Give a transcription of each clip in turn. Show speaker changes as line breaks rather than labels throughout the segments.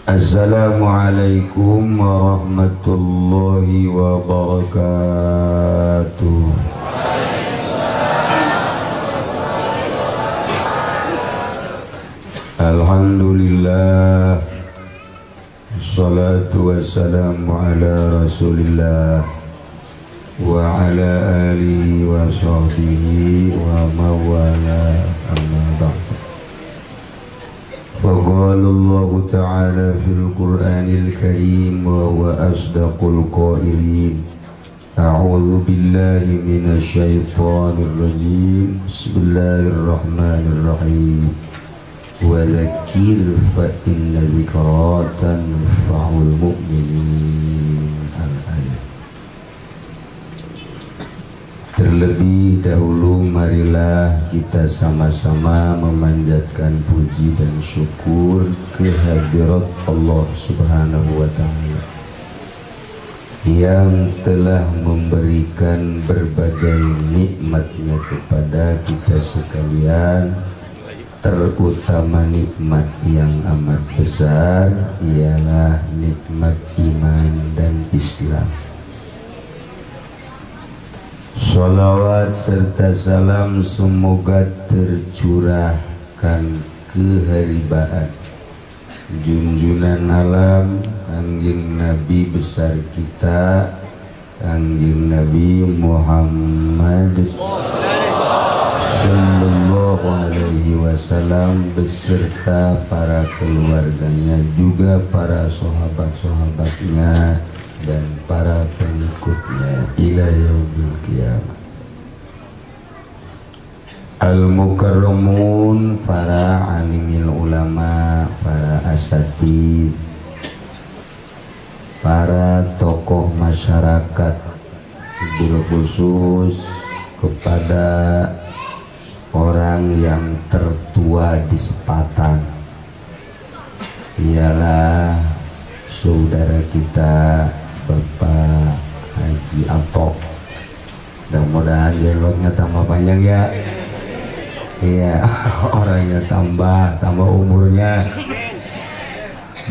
Assalamualaikum warahmatullahi wabarakatuh. Alhamdulillah, assalatu wassalamu ala rasulillah wa ala alihi wa sahbihi wa mawala, amma ba'd. فقال الله تعالى في القرآن الكريم وهو أصدق القائلين أعوذ بالله من الشيطان الرجيم بسم الله الرحمن الرحيم وذكر فإن ذكرى تنفع المؤمنين. Al-ayat. Terlebih dahulu marilah kita sama-sama memanjatkan puji dan syukur kehadirat Allah Subhanahu wa Ta'ala yang telah memberikan berbagai nikmatnya kepada kita sekalian, terutama nikmat yang amat besar ialah nikmat iman dan Islam. Salawat serta salam semoga tercurahkan keharibaan junjungan alam Kangjeng Nabi besar kita, Kangjeng Nabi Muhammad Sallallahu Alaihi Wasallam beserta para keluarganya, juga para sahabat-sahabatnya dan para pengikutnya ila yaumil qiyamah. Al-mukarramun, para alimil ulama, para asatid, para tokoh masyarakat, bil khusus kepada orang yang tertua di Sepatan ialah saudara kita Bapak Haji Atok. Mudah-mudahan jenglotnya tambah panjang ya. Iya, orangnya tambah umurnya.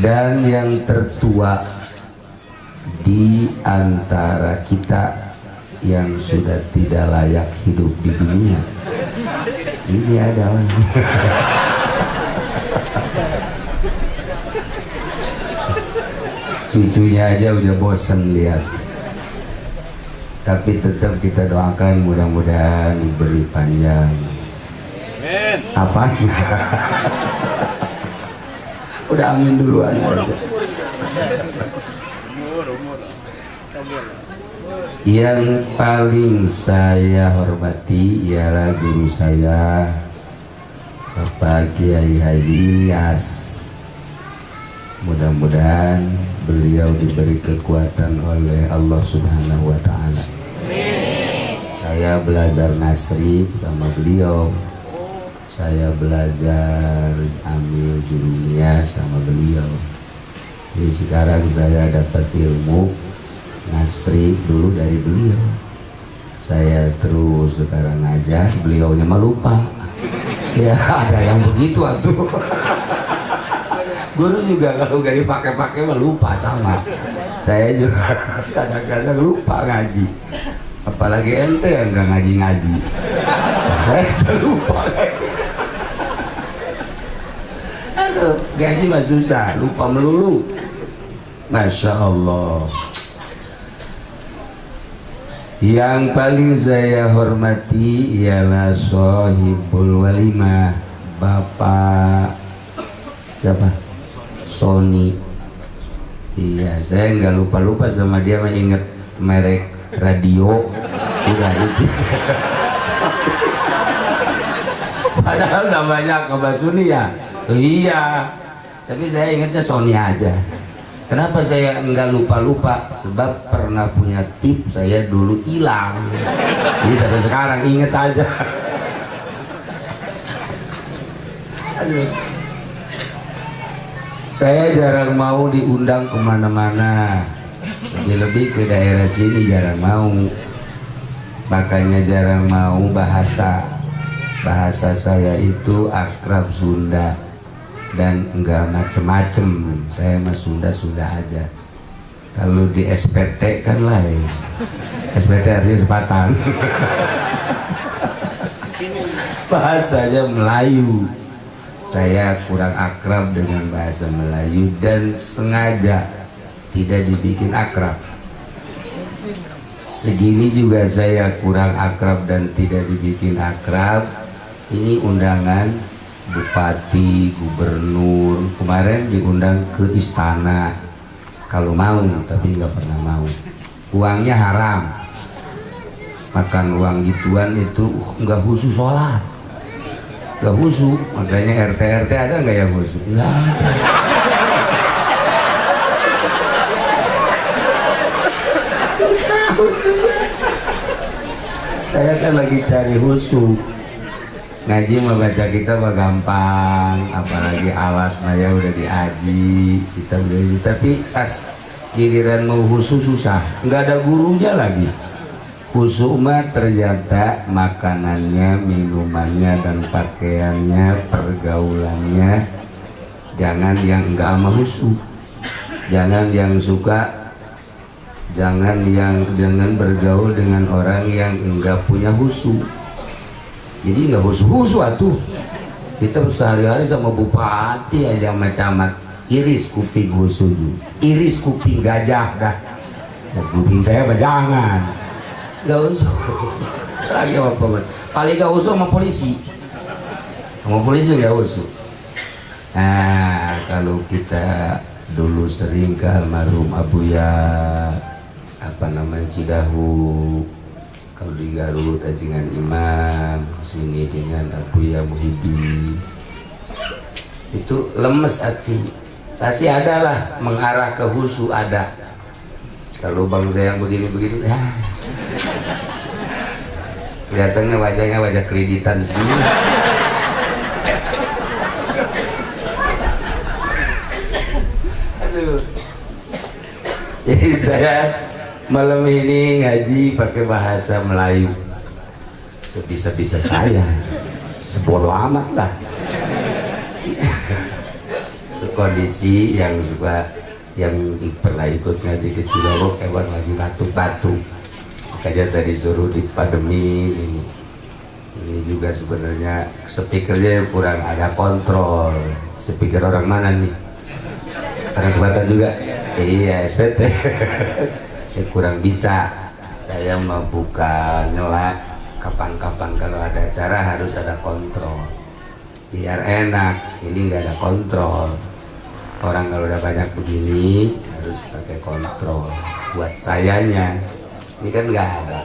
Dan yang tertua di antara kita yang sudah tidak layak hidup di dunia ini adalah cucunya aja udah bosan lihat, tapi tetap kita doakan mudah-mudahan diberi panjang. Apanya? Udah amin duluan aja. Yang paling saya hormati ialah guru saya Bapak Kiai Haji Ilyas. Mudah-mudahan beliau diberi kekuatan oleh Allah Subhanahu wa Ta'ala. Saya belajar nasrib sama beliau, saya belajar ambil jurumiyah sama beliau. Jadi sekarang saya dapat ilmu nasrib dulu dari beliau. Saya terus sekarang ngajar, beliaunya mah lupa. Ya ada yang begitu atuh. Guru juga kalau gak dipakai-pakai mah lupa sama. Saya juga kadang-kadang lupa ngaji. Apalagi ente yang gak ngaji-ngaji. Saya lupa ngaji. Aduh, ngaji mah susah, lupa melulu. Masya Allah. Yang paling saya hormati ialah Sohibul Walimah, Bapak siapa? Sony. Iya, saya nggak lupa sama dia, mah inget merek radio udah itu. Padahal namanya Kabasuni ya. Iya, tapi saya ingatnya Sony aja. Kenapa saya enggak lupa? Sebab pernah punya tip saya dulu hilang. Jadi sampai sekarang inget aja. Aduh. Saya jarang mau diundang kemana-mana, lebih ke daerah sini jarang mau. Makanya jarang mau bahasa saya itu akrab Sunda. dan enggak macem-macem. Saya mah Sunda aja. Kalau di SPT kan lain. SPT artinya sepatan. Bahasanya Melayu. Saya kurang akrab dengan bahasa Melayu dan sengaja tidak dibikin akrab. Segini juga saya kurang akrab dan tidak dibikin akrab. Ini undangan bupati, gubernur, kemarin diundang ke istana. Kalau mau, tapi nggak pernah mau. Uangnya haram. Makan uang gituan itu nggak khusus sholat. Gak husu, makanya RT ada nggak yang husu? Nggak ada. Susah husunya. Saya kan lagi cari husu. Ngaji mah baca kita mah gampang, apalagi alat maya udah diaji, kita udah diaji. Tapi pas giliran mau husu susah, nggak ada gurunya lagi. Khusus mah ternyata makanannya, minumannya, dan pakaiannya, pergaulannya jangan yang enggak sama khusus, jangan yang suka, jangan bergaul dengan orang yang enggak punya khusus. Jadi enggak khusus atuh. Kita sehari-hari sama bupati aja sama camat, iris kuping khusus, iris kuping gajah dah. Ya, kuping saya jangan. Gak usah lagi apa paling gak usah sama polisi gak usah. Nah kalau kita dulu sering ke almarhum Abuya Cidahu, kalau di Garut dengan Imam, sini dengan Abuya Muhyiddin, itu lemes hati, pasti ada lah mengarah ke husu ada. Kalau bangsa yang begini-begini kelihatannya wajahnya wajah kreditan semua. Aduh. Jadi saya malam ini ngaji pakai bahasa Melayu sebisa-bisa saya, sebodoh amat lah. Kondisi yang pernah ikut ngaji ke Cilorok, hewan lagi batuk-batuk, makanya tadi suruh dipademin. Ini juga sebenarnya speakernya kurang ada kontrol. Speaker orang mana nih? Orang Selatan juga? Iya, SPT. Ya, kurang bisa. Saya mau buka nyela kapan-kapan kalau ada acara harus ada kontrol biar enak. Ini nggak ada kontrol. Orang kalau udah banyak begini harus pakai kontrol. Buat sayanya ini kan nggak ada.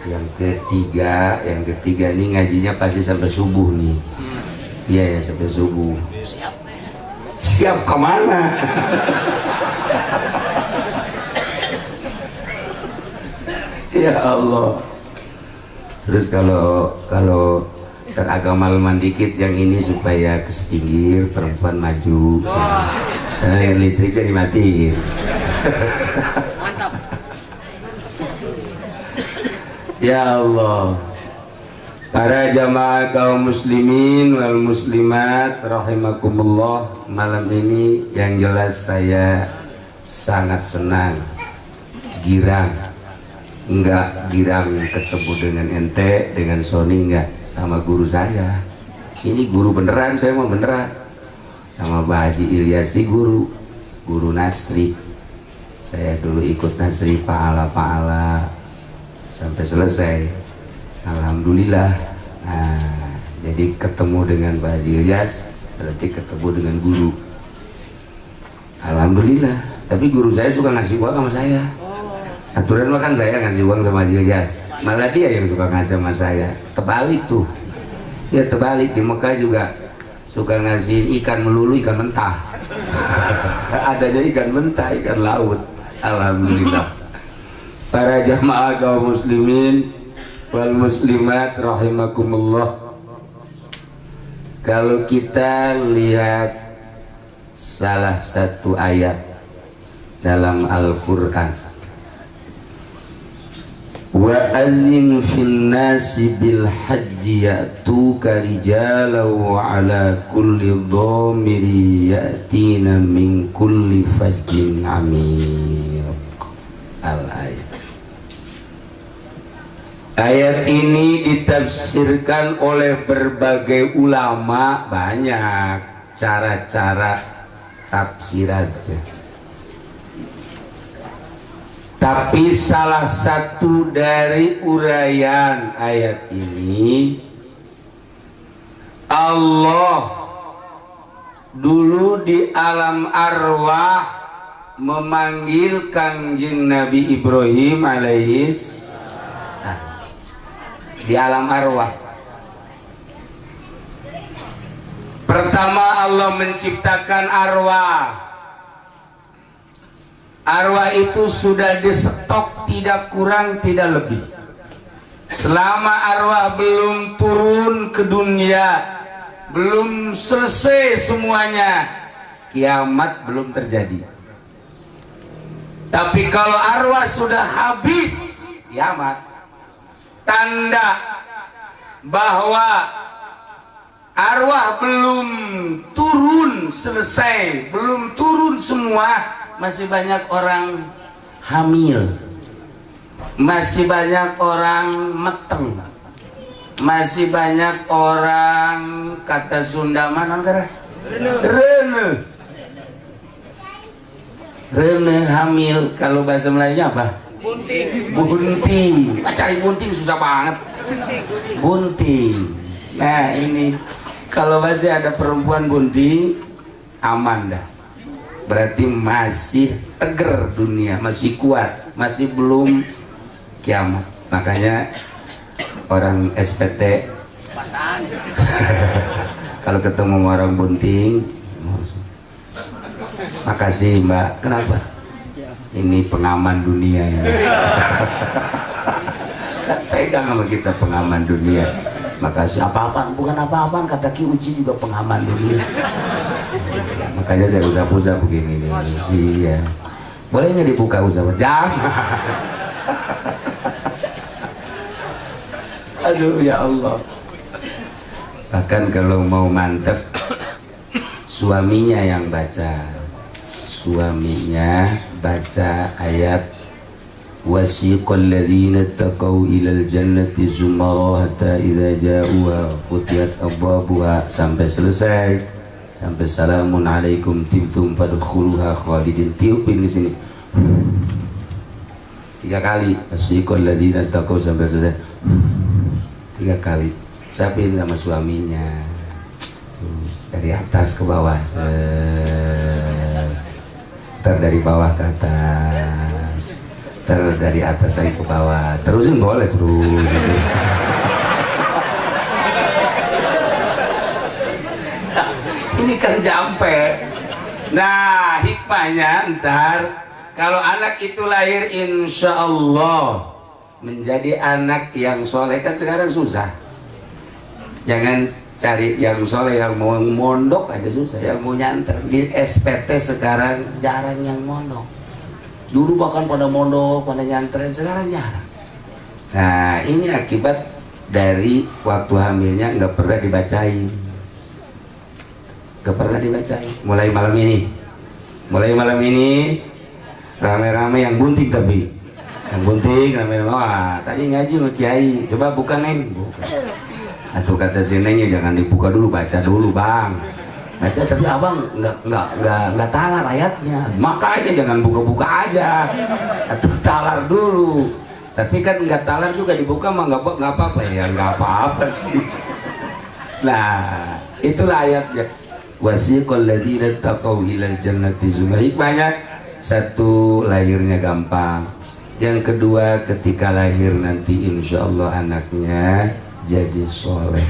Yang ketiga nih ngajinya pasti sampai subuh nih. Iya ya, sampai subuh. Siap kemana? Ya Allah. Terus kalau teragamalman dikit yang ini supaya ke pinggir, perempuan maju karena yang listriknya dimatiin.
Mantap.
Ya Allah, para jamaah kaum muslimin wal muslimat rahimakumullah, malam ini yang jelas saya sangat senang, girang. Enggak girang ketemu dengan ente, dengan Sony, enggak, sama guru saya. Ini guru beneran, saya mau beneran. Sama Pak Haji Ilyasi guru Nasri. Saya dulu ikut Nasri pahala sampai selesai. Alhamdulillah. Nah, jadi ketemu dengan Pak Haji Ilyas berarti ketemu dengan guru. Alhamdulillah. Tapi guru saya suka ngasih uang sama saya. Aturan mah kan saya ngasih uang sama Ilyas, malah dia yang suka ngasih sama saya. Terbalik tuh. Ya terbalik, di Mekah juga suka ngasih ikan melulu, ikan mentah. Adanya ikan mentah, ikan laut. Alhamdulillah. Para jamaah kaum muslimin wal muslimat rahimakumullah, kalau kita lihat salah satu ayat dalam Al-Quran, wa adzin fil nasi bil hajji ya'tuka rijalan wa ala kulli dhamiri ya'tina min kulli fajjin amiq. Al-ayat. Ayat ini ditafsirkan oleh berbagai ulama, banyak cara-cara tafsirannya. Tapi salah satu dari uraian ayat ini, Allah dulu di alam arwah memanggil Kangjeng Nabi Ibrahim alaihis di alam arwah. Pertama Allah menciptakan arwah. Arwah itu sudah disetok, tidak kurang tidak lebih. Selama arwah belum turun ke dunia, belum selesai semuanya, kiamat belum terjadi. Tapi kalau arwah sudah habis, kiamat. Tanda bahwa arwah belum turun selesai, belum turun semua. Masih banyak orang hamil, masih banyak orang meteng, masih banyak orang, kata Sunda mana negara? Rene hamil. Kalau bahasa Melayunya apa? Bunting. Cari bunting susah banget. Bunting. Nah ini kalau masih ada perempuan bunting, aman dah. Berarti masih tegar dunia, masih kuat, masih belum kiamat. Makanya orang SPT kalau ketemu sama orang bunting, makasih Mbak. Kenapa? Ini pengaman dunia ini. Pegang sama kita pengaman dunia. Makasih. Apa-apaan? Bukan apa-apaan. Kata Ki Uci juga pengaman dunia. Makanya saya usah-usah begini nih. Iya. Boleh nggak dibuka usaha? Jangan. Aduh ya Allah. Bahkan kalau mau mantep, suaminya yang baca. Suaminya baca ayat wasiqal ladzina taqaw ilal jannati zumara hatta idza ja'uha futiyat abwabuha sampai selesai. Sampai salamun alaikum tibtum fadkhuluha khalidin. Tiupin di sini 3 kali. Wasiqal ladzina taqaw sampai selesai 3 kali. Sapin sama suaminya dari atas ke bawah, dari bawah ke atas, dari atas lagi ke bawah. Terusin boleh terus. Ini kan jampe. Nah hikmahnya ntar kalau anak itu lahir insya Allah menjadi anak yang soleh, kan sekarang susah. Jangan cari yang soleh, yang mau mondok aja susah, yang mau nyanter. Di SPT sekarang jarang yang mondok. Dulu bahkan pada mondok, pada nyantren, sekarang jarang. Nah ini akibat dari waktu hamilnya nggak pernah dibacain. Gak pernah dibacain. Mulai malam ini rame-rame yang bunting, tapi yang bunting rame-rame. Wah tadi ngaji sama kiai, coba buka Neng, buka. Atau kata si Neng, ya jangan dibuka dulu, baca dulu bang. Baca tapi abang nggak talar ayatnya, makanya jangan buka-buka aja. Atau talar dulu. Tapi kan nggak talar juga dibuka mah nggak apa-apa ya, nggak apa-apa sih. Nah itulah ayatnya. Wasiqal ladzina taqaw ilal jannati zumara. Hikmahnya satu, lahirnya gampang. Yang kedua, ketika lahir nanti insya Allah anaknya jadi soleh.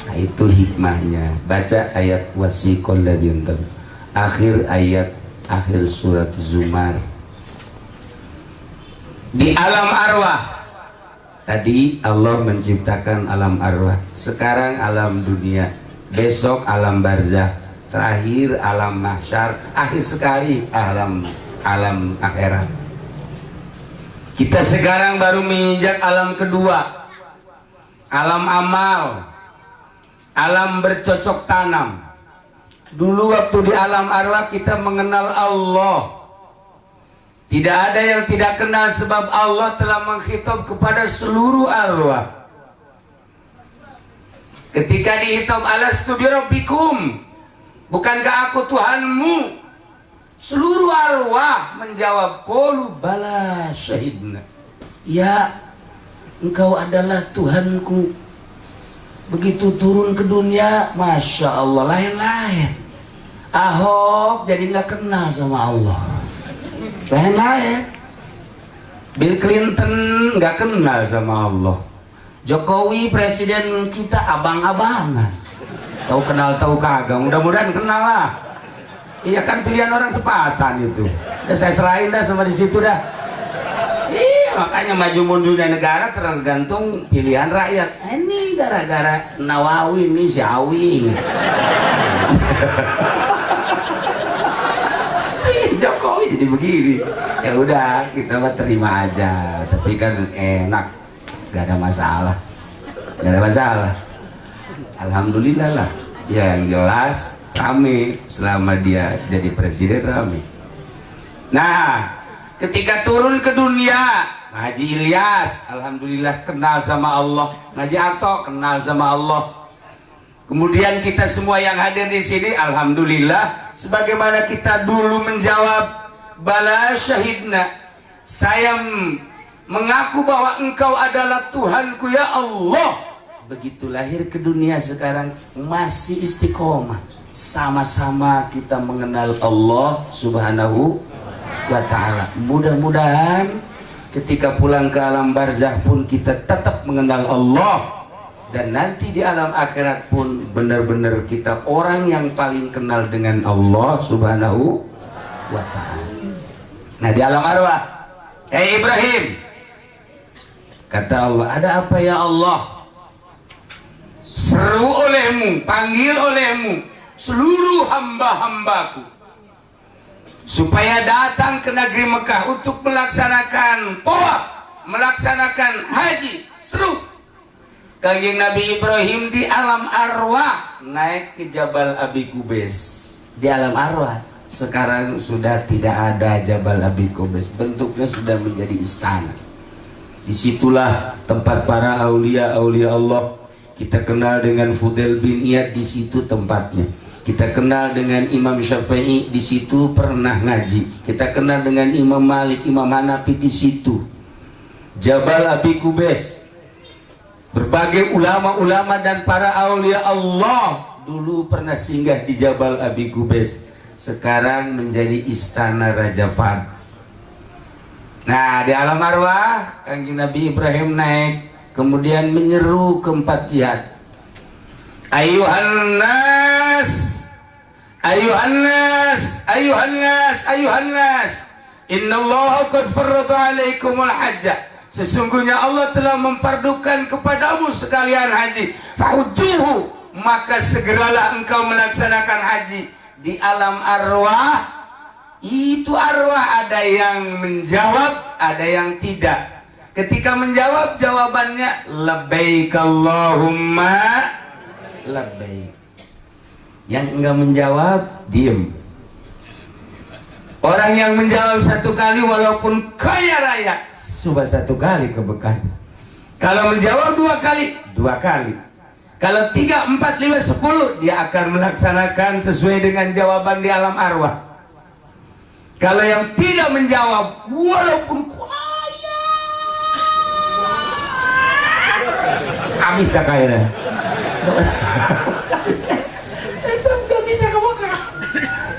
Nah, itu hikmahnya. Baca ayat wasiqal ladzina taqaw, akhir ayat, akhir surat Zumar. Di alam arwah tadi Allah menciptakan alam arwah, sekarang alam dunia, besok alam barzah, terakhir alam mahsyar, akhir sekali alam akhirat. Kita sekarang baru menginjak alam kedua, alam amal, alam bercocok tanam. Dulu waktu di alam arwah kita mengenal Allah. Tidak ada yang tidak kenal sebab Allah telah menghitab kepada seluruh arwah. Ketika dihitab alastu birabbikum, bukankah aku Tuhanmu? Seluruh arwah menjawab qalu bala syahidna. Ya, engkau adalah Tuhanku. Begitu turun ke dunia, Masya Allah, lain-lain. Ahok jadi nggak kenal sama Allah, lain-lain. Bill Clinton nggak kenal sama Allah. Jokowi presiden kita abang-abangan, tahu kenal tahu kagak. Mudah-mudahan kenal lah. Iya kan, pilihan orang sepatan itu. Udah saya serahin dah sama di situ dah. Iya, makanya maju mundurnya negara tergantung pilihan rakyat. Ini gara-gara Nawawi nih si Awing. Pilih Jokowi jadi begini. Ya udah, kita mah terima aja. Tapi kan enak, gak ada masalah. Gak ada masalah. Alhamdulillah lah. Ya, yang jelas rame selama dia jadi presiden, rame. Nah, ketika turun ke dunia, Haji Ilyas alhamdulillah kenal sama Allah, Haji Ato kenal sama Allah. Kemudian kita semua yang hadir di sini alhamdulillah, sebagaimana kita dulu menjawab bala syahidna, saya mengaku bahwa engkau adalah Tuhanku ya Allah. Begitu lahir ke dunia sekarang masih istiqomah. Sama-sama kita mengenal Allah Subhanahu wa ta'ala. Mudah-mudahan ketika pulang ke alam barzah pun kita tetap mengenal Allah, dan nanti di alam akhirat pun benar-benar kita orang yang paling kenal dengan Allah Subhanahu wa ta'ala. Nah, di alam arwah, Ibrahim, kata Allah, ada apa ya Allah? Seru olehmu, panggil olehmu seluruh hamba-hambaku supaya datang ke negeri Mekah untuk melaksanakan tawaf, melaksanakan haji. Seru. Kanjeng Nabi Ibrahim di alam arwah naik ke Jabal Abi Qubais. Di alam arwah sekarang sudah tidak ada Jabal Abi Qubais, bentuknya sudah menjadi istana. Disitulah tempat para aulia-aulia Allah. Kita kenal dengan Fudail bin Iyad, di situ tempatnya. Kita kenal dengan Imam Syafi'i, di situ pernah ngaji. Kita kenal dengan Imam Malik, Imam Hanafi, di situ. Jabal Abi Qubais. Berbagai ulama-ulama dan para aulia Allah dulu pernah singgah di Jabal Abi Qubais. Sekarang menjadi istana Raja Fahd. Nah, di alam arwah Kanjeng Nabi Ibrahim naik, kemudian menyeru ke empat jihad. Ayuhan nas, ayuhan nas, ayuhan nas, ayuhan nas, innallaha qad farrada alaikumul hajja. Sesungguhnya Allah telah memfardukan kepadamu sekalian haji. Fahujjuhu, maka segeralah engkau melaksanakan haji. Di alam arwah, itu arwah ada yang menjawab, ada yang tidak. Ketika menjawab, jawabannya labbaik Allahumma labbaik. Yang enggak menjawab, diem. Orang yang menjawab satu kali walaupun kaya raya, coba satu kali keberkahan. Kalau menjawab dua kali, dua kali. Kalau 3, 4, 5, 10, dia akan melaksanakan sesuai dengan jawaban di alam arwah. Kalau yang tidak menjawab, walaupun kaya, habis dah kaya. Tetap gak bisa kebakar.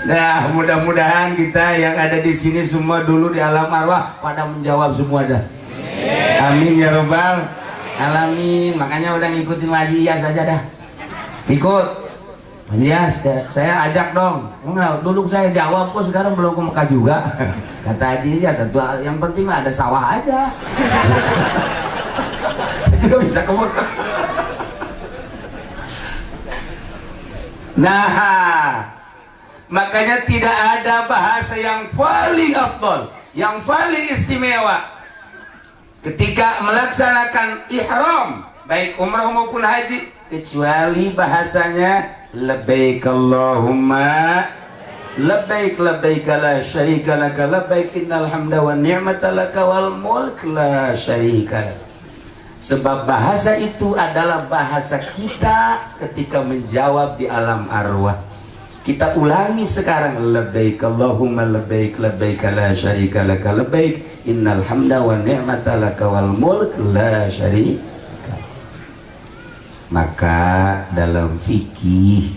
Nah, mudah-mudahan kita yang ada di sini semua dulu di alam arwah pada menjawab semua dah. Amin ya robbal alamin. Makanya udah ngikutin Haji Iyas aja dah. Ikut Haji Iyas, saya ajak dong. Dulu saya jawab kok, sekarang belum ke Mekah juga. Kata Haji Iyas, yang penting ada sawah aja. Jadi bisa ke Mekah. Nah, makanya tidak ada bahasa yang paling afdal, yang paling istimewa ketika melaksanakan ihram baik umrah maupun haji, kecuali bahasanya labbaik Allahumma labbaik labbaik la syarika laka labbaik innal hamda wan ni'mata laka wal mulk la syarika lak. Sebab bahasa itu adalah bahasa kita ketika menjawab di alam arwah. Kita ulangi sekarang, labbaik Allahumma labbaik labbaik la syarika laka labbaik innal hamda wan ni'mata laka wal mulk la syarika. Maka dalam fikih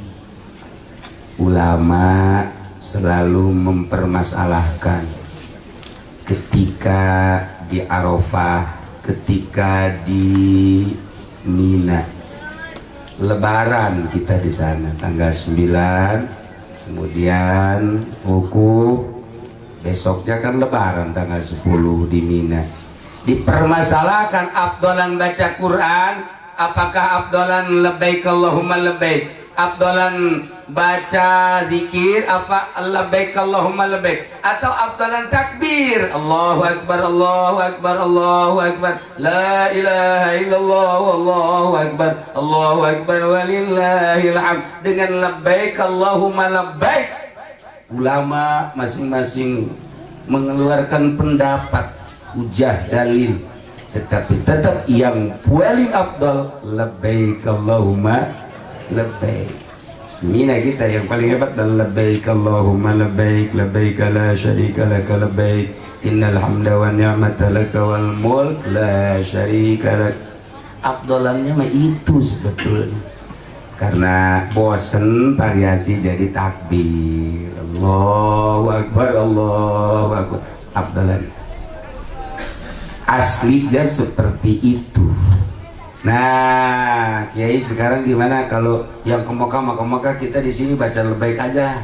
ulama selalu mempermasalahkan ketika di Arafah, ketika di Mina, Lebaran kita di sana tanggal 9, kemudian wukuf, besoknya kan Lebaran tanggal 10 di Mina. Dipermasalahkan afdalan baca Quran, apakah afdalan labbaik Allahumma labbaik, afdalan baca zikir apa labbaik Allahumma labbaik, atau afdalan takbir Allahu akbar Allahu akbar Allahu akbar la ilaha illallah Allahu akbar walillahil hamd dengan labbaik Allahumma labbaik. Ulama masing-masing mengeluarkan pendapat, hujah, dalil, tetapi tetap yang paling afdal labbaik Allahumma labbaik. Mina kita yang paling hebat dan labbaik Allahumma labbaik labbaik la syarika laka labbaik innal hamda wan ni'mata laka wal mulk la syarika lak. Afdalannya mah itu sebetulnya, karena bosen variasi jadi takbir Allahu akbar Allahu akbar. Afdalan aslinya seperti itu. Nah, Kiai sekarang gimana kalau yang ke Mekah kita di sini baca lebaik aja.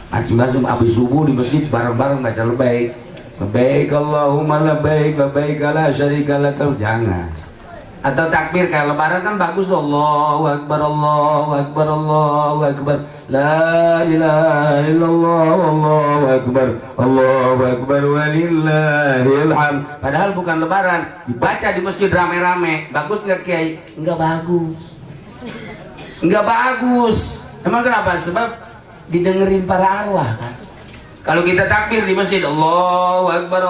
Masing-masing habis subuh di masjid bareng-bareng baca lebaik. Lebaik Allahumma lebaik lebaik la syarika lak. Jangan. Atau takbir kayak lebaran kan bagus tuh, Allahu akbar Allahu akbar Allahu akbar la ilaha illallah Allahu akbar walillahil hamd. Padahal bukan lebaran, dibaca di masjid rame-rame. Bagus nggak Kiai? Nggak bagus. Nggak bagus. Emang kenapa? Sebab didengerin para arwah kan. Kalau kita takbir di masjid Allahu akbar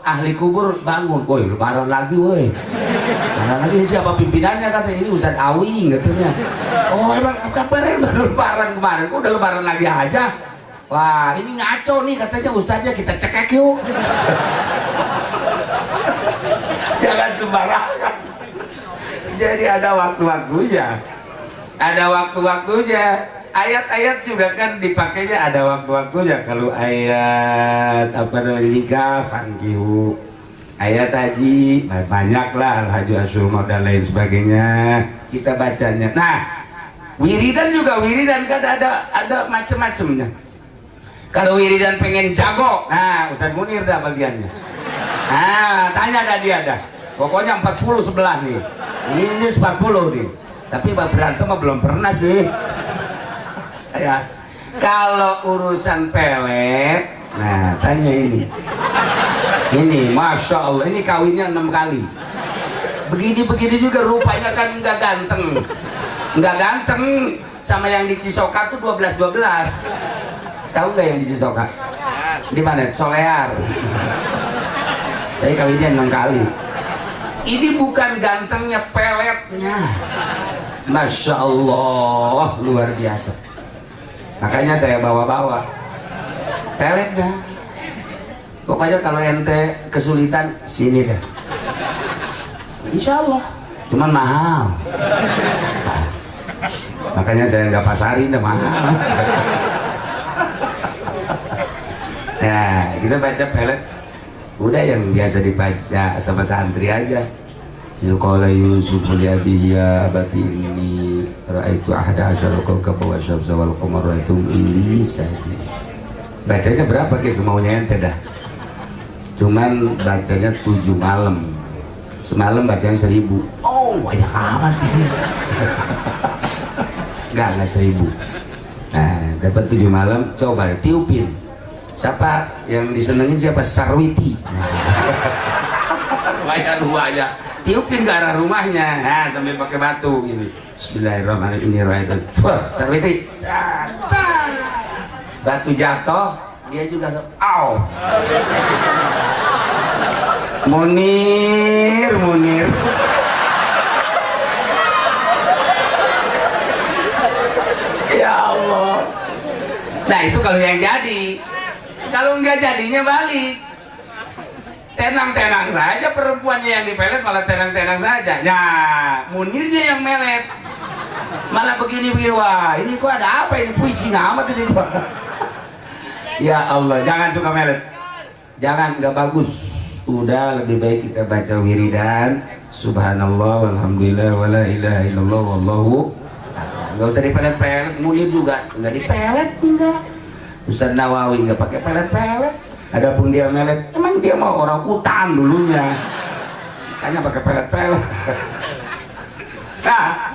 ahli kubur bangun, woi lebaran lagi woi. Lebaran lagi, ini siapa pimpinannya, katanya ini Ustaz Awi katanya. Oh emang kabarnya baru lebaran kemarin, kok udah lebaran lagi aja. Wah ini ngaco nih katanya ustaznya, kita cekek yuk. Jangan sembarangan. Jadi ada waktu-waktunya. Ada waktu-waktunya. Ayat-ayat juga kan dipakainya ada waktu-waktunya. Kalau ayat apa namanya nikah, fankihu, ayat haji banyaklah, al-hajju asyhurun dan lain sebagainya kita bacanya. Nah, wiridan juga wiridan kan ada macam-macamnya. Kalau wiridan pengen jago, nah Ustaz Munir dah bagiannya. Nah, tanya dah dia dah. Pokoknya 40 sebelah nih. Ini 40 nih. Tapi berantem mah belum pernah sih. Ya, kalau urusan pelet, nah tanya ini, masya Allah, ini kawinnya 6 kali, begini juga rupanya kan nggak ganteng, sama yang di Cisoka tuh 12, tahu nggak yang di Cisoka? Di mana? Solear. Tapi kawinnya 6 kali. Ini bukan gantengnya, peletnya, masya Allah, luar biasa. Makanya saya bawa-bawa peletnya. Pokoknya kalau ente kesulitan sini deh. Insya Allah. Cuman mahal. Nah, makanya saya nggak pasarin, dah mahal. Nah, kita baca pelet. Udah yang biasa dibaca sama santri aja. Qala Yusuf li abihi ya abati inni ra'aitu ahada asyara kawkaban wa syamsa wal qamara ra'aitum li sajid. Bacanya berapa ke semaunya ente dah. Cuman bacanya 7 malam. Semalam bacanya 1000. Oh, banyak amat ini. Enggak 1000. Nah, dapat 7 malam, coba tiupin. Siapa yang disenengin, siapa? Sarwiti. bayar rumahnya, tiupin ke arah rumahnya, nah sambil pakai batu gini. Bismillahirrahmanirrahim. Wah, Sarwiti, batu jatuh, dia juga au. Munir. Ya Allah. Nah itu kalau yang jadi. Kalau nggak jadinya balik. Tenang-tenang saja perempuannya yang dipelet, malah tenang-tenang saja. Nah, Munirnya yang melet. Malah begini, wah ini kok ada apa ini, puisi amat ini kok. Ya Allah, jangan suka melet. Jangan, nggak bagus. Udah lebih baik kita baca wiridan. Subhanallah, walhamdulillah, wala ilaha illallah, wallahu. Nggak usah dipelet-pelet. Munir juga nggak dipelet, enggak. Ustaz Nawawi nggak pakai pelet-pelet. Adapun dia melet, emang dia mau orang hutan dulunya, hanya pakai pelet-pelet. Nah,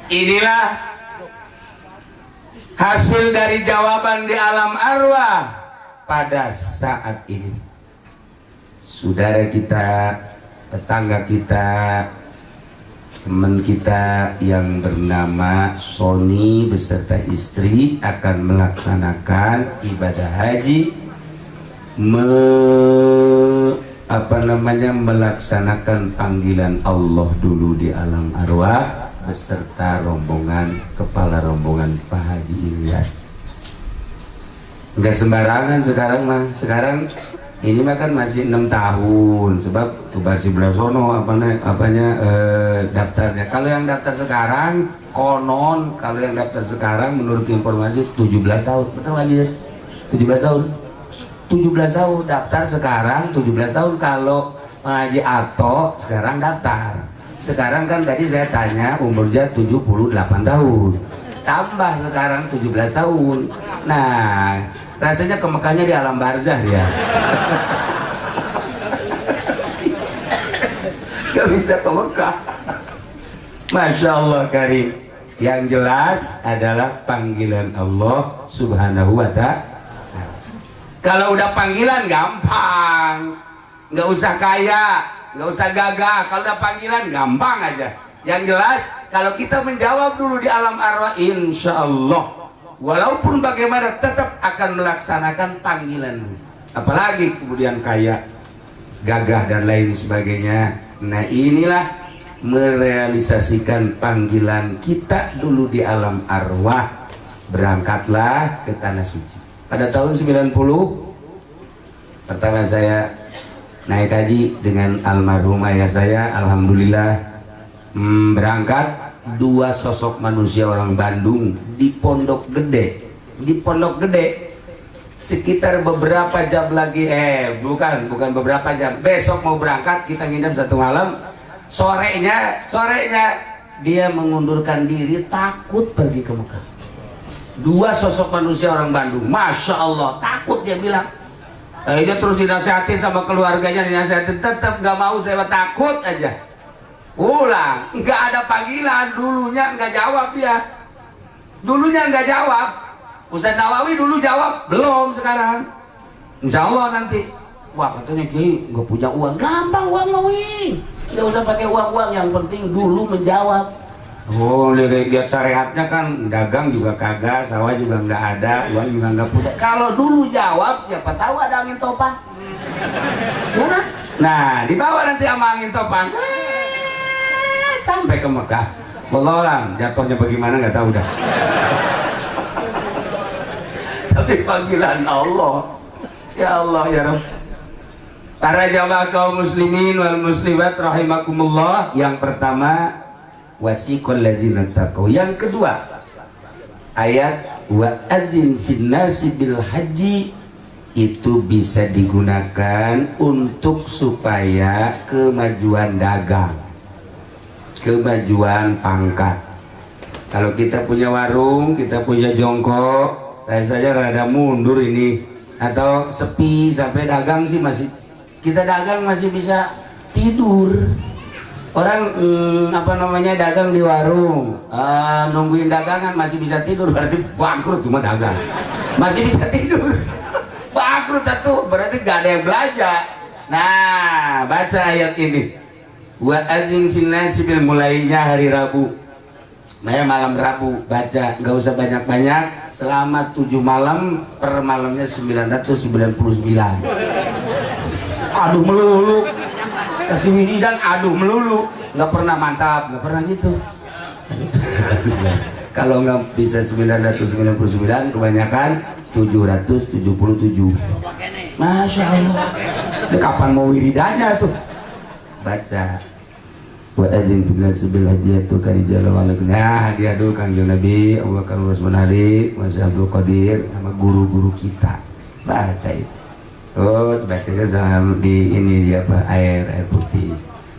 inilah hasil dari jawaban di alam arwah pada saat ini. Saudara kita, tetangga kita, teman kita yang bernama Sony beserta istri akan melaksanakan ibadah haji, melaksanakan panggilan Allah dulu di alam arwah beserta rombongan, kepala rombongan Pak Haji Ilyas. Nggak sembarangan sekarang mah. Sekarang ini mah kan masih 6 tahun sebab tubar si Blasono daftarnya. Kalau yang daftar sekarang konon, kalau yang daftar sekarang menurut informasi 17 tahun. Betul nggak Yes? 17 tahun. 17 tahun daftar sekarang, 17 tahun kalau Haji Ato sekarang daftar. Sekarang kan tadi saya tanya umurnya 78 tahun. Tambah sekarang 17 tahun. Nah, rasanya ke Mekahnya di alam barzah ya. Gak bisa ke Mekah. Masya Allah Karim. Yang jelas adalah panggilan Allah Subhanahu wa Ta'ala. Kalau udah panggilan gampang, nggak usah kaya, nggak usah gagah. Kalau udah panggilan gampang aja. Yang jelas kalau kita menjawab dulu di alam arwah, insya Allah walaupun bagaimana tetap akan melaksanakan panggilan. Apalagi kemudian kaya, gagah dan lain sebagainya. Nah inilah merealisasikan panggilan kita dulu di alam arwah. Berangkatlah ke tanah suci. Pada tahun 90 pertama saya naik haji dengan almarhum ayah saya. Alhamdulillah berangkat 2 sosok manusia orang Bandung di Pondok Gede. Di Pondok Gede sekitar beberapa jam lagi, bukan beberapa jam, besok mau berangkat, kita nginep 1 malam. Sorenya dia mengundurkan diri, takut pergi ke Mekah. 2 sosok manusia orang Bandung, Masya Allah, takut dia bilang. Dia terus dinasihatin sama keluarganya, dinasihatin, tetap gak mau, saya takut aja. Pulang, nggak ada panggilan, dulunya nggak jawab dia. Dulunya nggak jawab. Ustaz Nawawi dulu jawab, belum sekarang. Insya Allah nanti. Wah katanya Kiai nggak punya uang, gampang uang Nawawi. Nggak usah pakai uang-uang, yang penting dulu menjawab. Oh lihat syariatnya kan, dagang juga kagak, sawah juga nggak ada, uang juga nggak punya. Kalau dulu jawab, siapa tahu ada angin topan. Ya kan? Nah dibawa nanti sama angin topan sampai ke Mekah. Wallahualam jatuhnya bagaimana nggak tahu dah. Tapi panggilan Allah, ya Allah ya Rabb. Para jamaah kaum muslimin wal muslimat rahimakumullah. Yang pertama wasiqal ladzina taqaw. Yang kedua ayat wa adzin fin nasi bil haji itu bisa digunakan untuk supaya kemajuan dagang, kemajuan pangkat. Kalau kita punya warung, kita punya jongkok, rasanya rada mundur ini, atau sepi sampai dagang sih masih, kita dagang masih bisa tidur. Orang dagang di warung, nungguin dagangan masih bisa tidur, berarti bangkrut cuma dagang. Masih bisa tidur. Bangkrut itu berarti gak ada yang belajar. Nah, baca ayat ini. Wa adzin fil nasi bil, mulainya hari Rabu. Malam Rabu baca, nggak usah banyak-banyak, selama 7 malam, per malamnya 999. Aduh melulu, kasih wiridan aduh melulu, nggak pernah mantap, nggak pernah gitu. Kalau nggak bisa 999, kebanyakan 777. Masya Allah. Ini kapan mau wiridannya tuh? Baca. Wa adzin fil nasi bil hajji tukarijal walak. Nah, dia dulu Kanjeng Nabi Abu Bakar Rasman Ali, Masih Abdul Qadir, sama guru-guru kita. Baca itu. Oh, bacanya sama di ini dia apa? Air putih.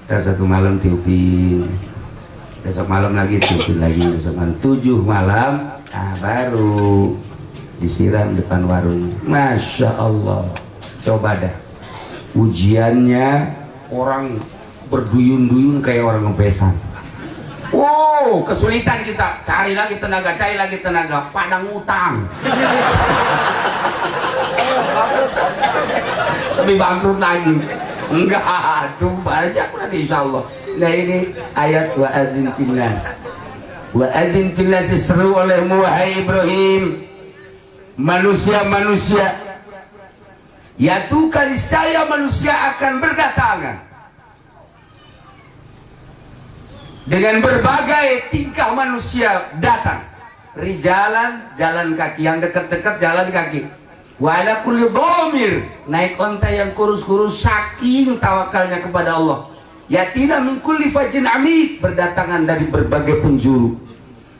Terus satu malam tiupin. Besok malam lagi tiupin lagi, besok malam 7 malam, nah baru disiram depan warung. Masya Allah. Coba dah. Ujiannya orang berduyun-duyun kayak orang ngebesan. Wow, kesulitan kita. Cari lagi tenaga, padang utang. Lebih bangkrut lagi. Enggak, tuh banyak nanti insya Allah. Nah ini ayat wa adzin fil nas. Wa adzin fil nas, seru olehmu wahai Ibrahim, manusia-manusia. Ya Tuhan, saya manusia akan berdatangan dengan berbagai tingkah manusia datang. Rijalan, jalan kaki, yang dekat-dekat jalan kaki. Wa ala kulli dhamir, naik onta yang kurus-kurus saking tawakalnya kepada Allah. Yatina min kulli fajin amik, berdatangan dari berbagai penjuru.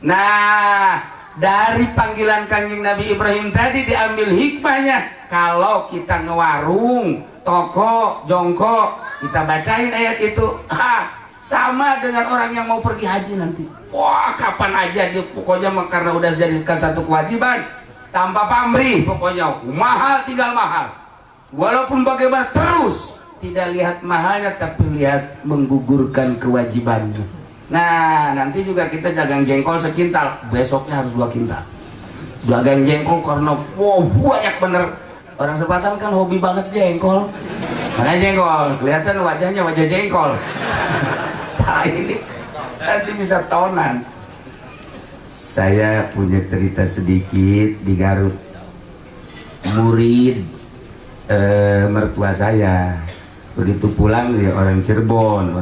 Nah, dari panggilan Kanjeng Nabi Ibrahim tadi diambil hikmahnya. Kalau kita ngewarung, toko, jongkok, kita bacain ayat itu, sama dengan orang yang mau pergi haji nanti. Wah, kapan aja dia pokoknya, karena udah jadi satu kewajiban, tanpa pamrih, pokoknya mahal tinggal mahal. Walaupun bagaimana terus tidak lihat mahalnya, tapi lihat menggugurkan kewajibannya. Nah, nanti juga kita dagang jengkol sekintal, besoknya harus 2 kintal. Dagang jengkol karena wow banyak bener. Orang Sepatan kan hobi banget jengkol. Makanya jengkol, kelihatan wajahnya wajah jengkol. Nah, ini nanti bisa tonan. Saya punya cerita sedikit di Garut. Murid mertua saya, begitu pulang dia orang Cirebon,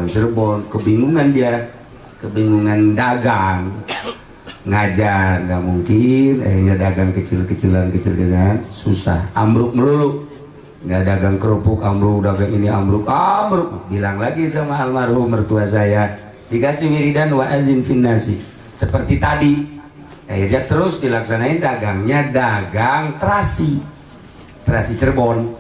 kebingungan dia, kebingungan dagang, ngajar nggak mungkin, akhirnya dagang kecil-kecilan susah, ambruk melulu, nggak dagang kerupuk ambruk, dagang ini ambruk. Bilang lagi sama almarhum mertua saya, dikasih wiridan wa adzin fin nasi seperti tadi, akhirnya terus dilaksanain, dagangnya dagang terasi Cirebon.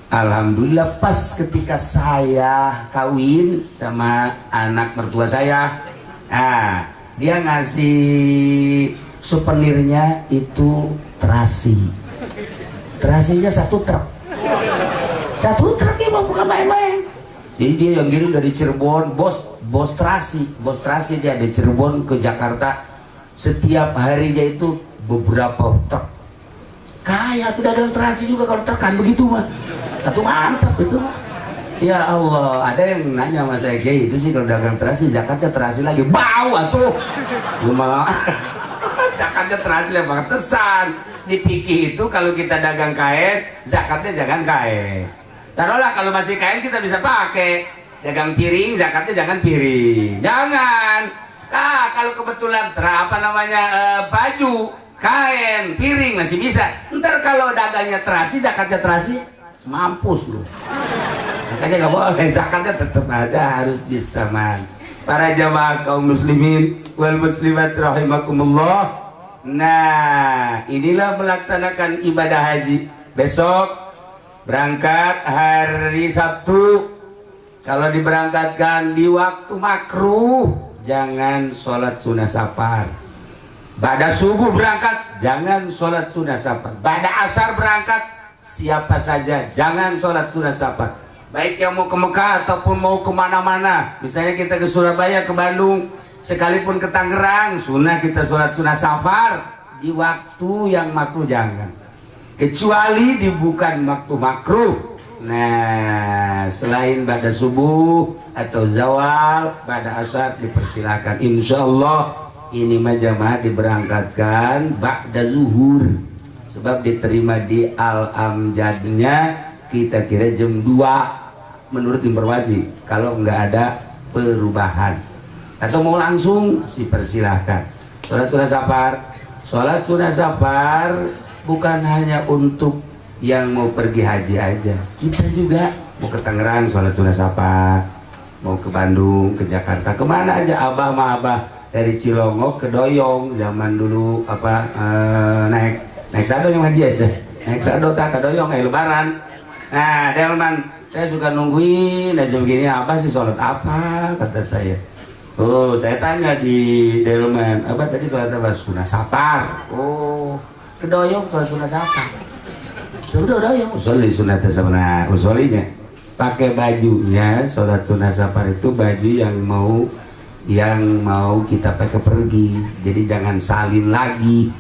Alhamdulillah pas ketika saya kawin sama anak mertua saya, dia ngasih souvenirnya itu terasinya 1 truk ya, bukan main-main. Jadi dia yang kirim dari Cirebon, bos terasi dia dari Cirebon ke Jakarta, setiap harinya itu beberapa truk. Kayak tuh dagang terasi juga kalau tekan begitu mah, itu mantap itu mah. Ya Allah, ada yang nanya sama saya, kayak itu sih kalau dagang terasi zakatnya terasi lagi, bau atuh. Malah zakatnya terasi lagi, pantesan dipikir itu kalau kita dagang kain, zakatnya jangan kain. Taruhlah kalau masih kain kita bisa pakai. Dagang piring, zakatnya jangan piring. Jangan. Kalau kebetulan baju, kain, piring masih bisa. Ntar kalau dagangnya terasi, zakatnya terasi, mampus lu. Makanya nggak boleh, zakatnya tetap ada, harus disamaan. Para jamaah kaum muslimin wal muslimat rahimakumullah. Nah, inilah melaksanakan ibadah haji. Besok berangkat hari Sabtu. Kalau diberangkatkan di waktu makruh, jangan sholat sunnah safar. Ba'da subuh berangkat, jangan sholat sunnah safar. Ba'da asar berangkat, siapa saja jangan sholat sunnah safar. Baik yang mau ke Mekah ataupun mau kemana-mana, misalnya kita ke Surabaya, ke Bandung, sekalipun ke Tangerang, sunnah kita sholat sunnah safar di waktu yang makruh jangan. Kecuali di bukan waktu makruh, Nah, selain ba'da subuh atau zawal, ba'da asar dipersilakan. Insya Allah ini mah jamaah diberangkatkan ba'da zuhur, sebab diterima di Al-Amjadnya kita kira jam 2 menurut informasi, kalau nggak ada perubahan. Atau mau langsung dipersilahkan. Sholat sunah safar bukan hanya untuk yang mau pergi haji aja, kita juga mau ke Tangerang sholat sunah safar, mau ke Bandung, ke Jakarta, kemana aja. Abah mah abah dari Cilongok ke Doyong zaman dulu apa naik sado yang haji ya, naik sado tak ke Doyong lebaran. Nah Delman, saya suka nungguin aja begini, apa sih sholat apa kata saya. Oh saya tanya di Delman, apa tadi sholat apa? Sunah safar. Oh ke Doyong sholat sunah safar. Udah yang usoli sunat sama usolinya pakai bajunya. Sholat sunah safar itu baju yang mau kita pakai pergi, jadi jangan salin lagi.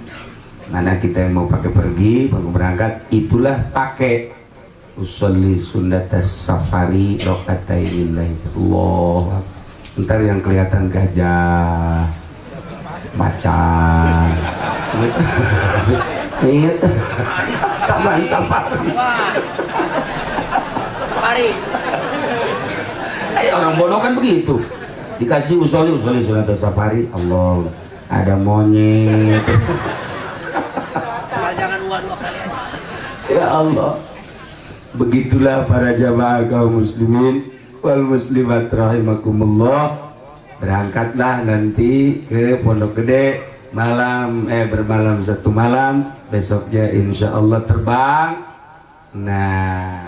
Mana kita yang mau pakai pergi, mau berangkat, itulah pakai usoli sunat safari rokatainillahi. Allah, ntar yang kelihatan gajah macan ingat taman safari.
Safari.
Orang bodoh kan begitu, dikasih usoli sunat safari. Allah, ada monyet.
Jangan dua kali aja.
Ya Allah, begitulah para jamaah kaum muslimin wal muslimat rahimakumullah. Berangkatlah nanti ke Pondok Gede malam bermalam 1 malam, besoknya insya Allah terbang. Nah,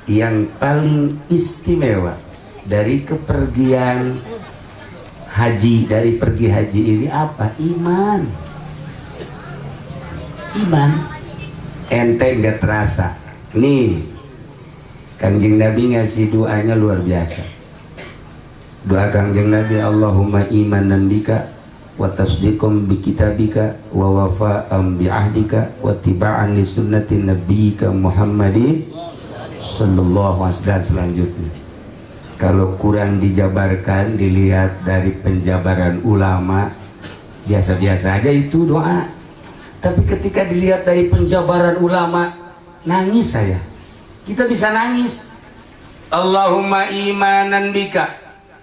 yang paling istimewa dari kepergian haji, dari pergi haji ini apa? Iman. Ente nggak terasa nih, Kanjeng Nabi ngasih doanya luar biasa. Doa Kanjeng Nabi, Allahumma imanan bika wa tasdiqum bi kitabika wa wafa'an bi ahdika wa tiba'an li sunnati nabiyyika Muhammadin sallallahu alaihi wasallam. Selanjutnya, kalau kurang dijabarkan, dilihat dari penjabaran ulama, biasa-biasa aja itu doa. Tapi ketika dilihat dari penjabaran ulama, nangis saya. Kita bisa nangis. Allahumma imanan bika,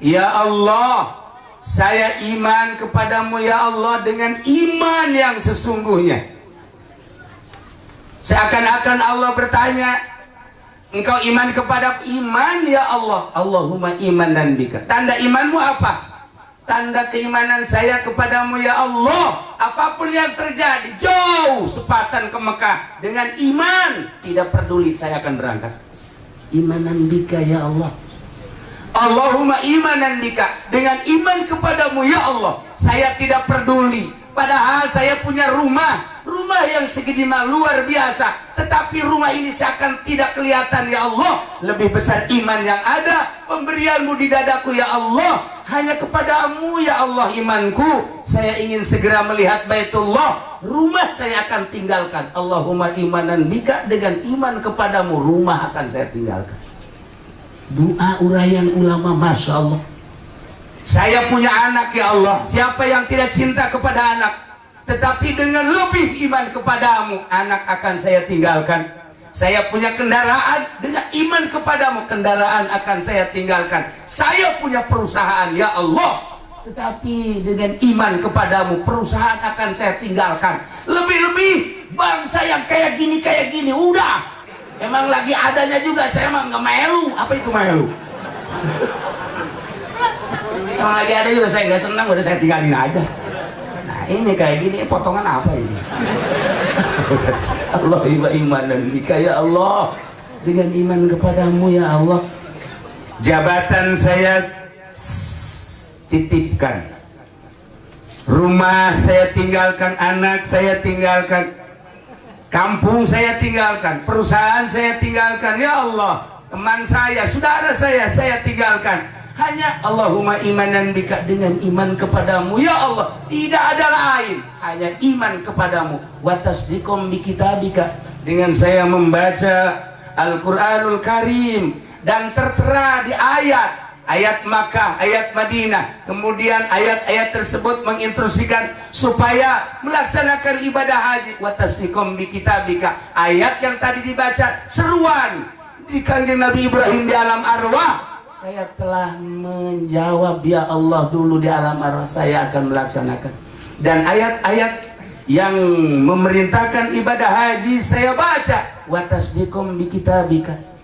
ya Allah, saya iman kepadamu ya Allah dengan iman yang sesungguhnya. Seakan-akan Allah bertanya, engkau iman kepadaku? Iman ya Allah. Allahumma imanan bika. Tanda imanmu apa? Tanda keimanan saya kepadamu ya Allah, apapun yang terjadi, jauh sepatan ke Mekah dengan iman, tidak peduli, saya akan berangkat. Imanan bika ya Allah. Allahumma imanan bika, dengan iman kepadamu ya Allah, saya tidak peduli, padahal saya punya rumah yang segede luar biasa, tetapi rumah ini seakan tidak kelihatan ya Allah. Lebih besar iman yang ada, pemberianmu di dadaku ya Allah. Hanya kepadamu ya Allah imanku. Saya ingin segera melihat Baitullah. Rumah saya akan tinggalkan. Allahumma imanan bika, dengan iman kepadamu rumah akan saya tinggalkan. Doa uraian ulama, Masya Allah. Saya punya anak ya Allah, siapa yang tidak cinta kepada anak? Tetapi dengan lebih iman kepadamu, anak akan saya tinggalkan. Saya punya kendaraan, dengan iman kepadamu kendaraan akan saya tinggalkan. Saya punya perusahaan ya Allah, tetapi dengan iman kepadamu perusahaan akan saya tinggalkan. Lebih-lebih bangsa yang kayak gini udah, emang lagi adanya juga saya emang nggak melu. Apa itu melu? Emang lagi ada juga saya nggak senang, udah saya tinggalin aja. Ini kayak gini, potongan apa ini? Allah imanan bika ya Allah, dengan iman kepadamu ya Allah. Jabatan saya titipkan, rumah saya tinggalkan, anak saya tinggalkan, kampung saya tinggalkan, perusahaan saya tinggalkan ya Allah. Teman saya, saudara saya tinggalkan. Hanya Allahumma imanan bika, dengan iman kepadamu ya Allah, tidak ada lain, hanya iman kepadamu. Wa tasdiqum bi kitabika, dengan saya membaca Al-Quranul Karim, dan tertera di ayat Makkah, ayat Madinah. Kemudian ayat-ayat tersebut menginstruksikan supaya melaksanakan ibadah haji. Wa tasdiqom bi kitabika. Ayat yang tadi dibaca seruan di kanjeng Nabi Ibrahim di alam arwah. Saya telah menjawab ya Allah dulu di alam arwah, saya akan melaksanakan. Dan ayat-ayat yang memerintahkan ibadah haji saya baca. Wa tasdiqom bi kitabika.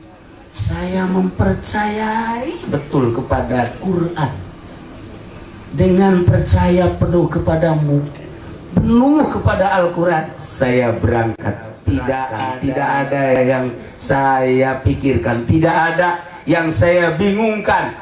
Saya mempercayai betul kepada Quran. Dengan percaya penuh kepadamu, penuh kepada Al-Quran, saya berangkat. Tidak ada yang saya pikirkan, tidak ada yang saya bingungkan,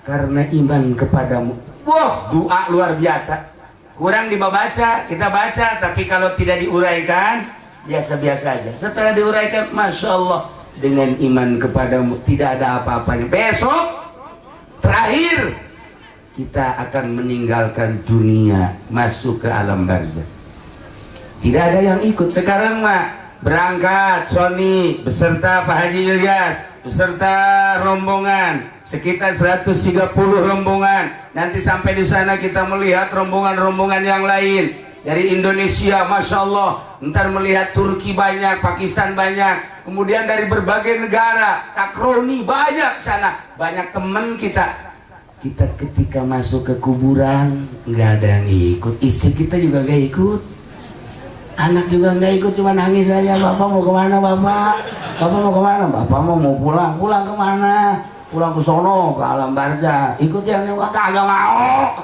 karena iman kepadamu. Wah, doa luar biasa. Kurang dibaca, kita baca, tapi kalau tidak diuraikan, biasa-biasa aja. Setelah diuraikan, Masya Allah, dengan iman kepadamu tidak ada apa-apanya. Besok terakhir kita akan meninggalkan dunia, masuk ke alam barzah. Tidak ada yang ikut. Sekarang mah berangkat Sony beserta Pak Haji Ilyas beserta rombongan sekitar 130 rombongan. Nanti sampai di sana kita melihat rombongan-rombongan yang lain dari Indonesia, Masya Allah. Ntar melihat Turki banyak, Pakistan banyak, kemudian dari berbagai negara, takroni banyak sana, banyak teman kita. Kita ketika masuk ke kuburan nggak ada yang ikut, istri kita juga nggak ikut, anak juga nggak ikut, cuma nangis saja. Bapak mau kemana bapak? Bapak mau kemana? Bapak mau pulang. Pulang kemana? Pulang ke sono, ke alam barzah. Ikut yang kagak mau.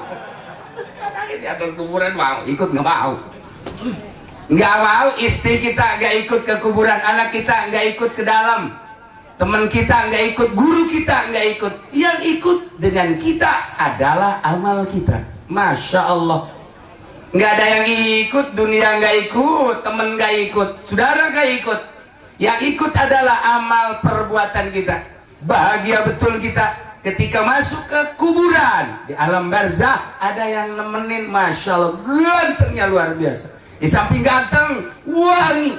Nangis di atas kuburan, mau ikut nggak mau. Nggak mau, istri kita nggak ikut ke kuburan, anak kita nggak ikut ke dalam, teman kita nggak ikut, guru kita nggak ikut. Yang ikut dengan kita adalah amal kita. Masya Allah. Nggak ada yang ikut, dunia nggak ikut, teman nggak ikut, saudara nggak ikut. Yang ikut adalah amal perbuatan kita. Bahagia betul kita ketika masuk ke kuburan. Di alam barzah ada yang nemenin, Masya Allah, gantengnya luar biasa. Di samping ganteng, wangi.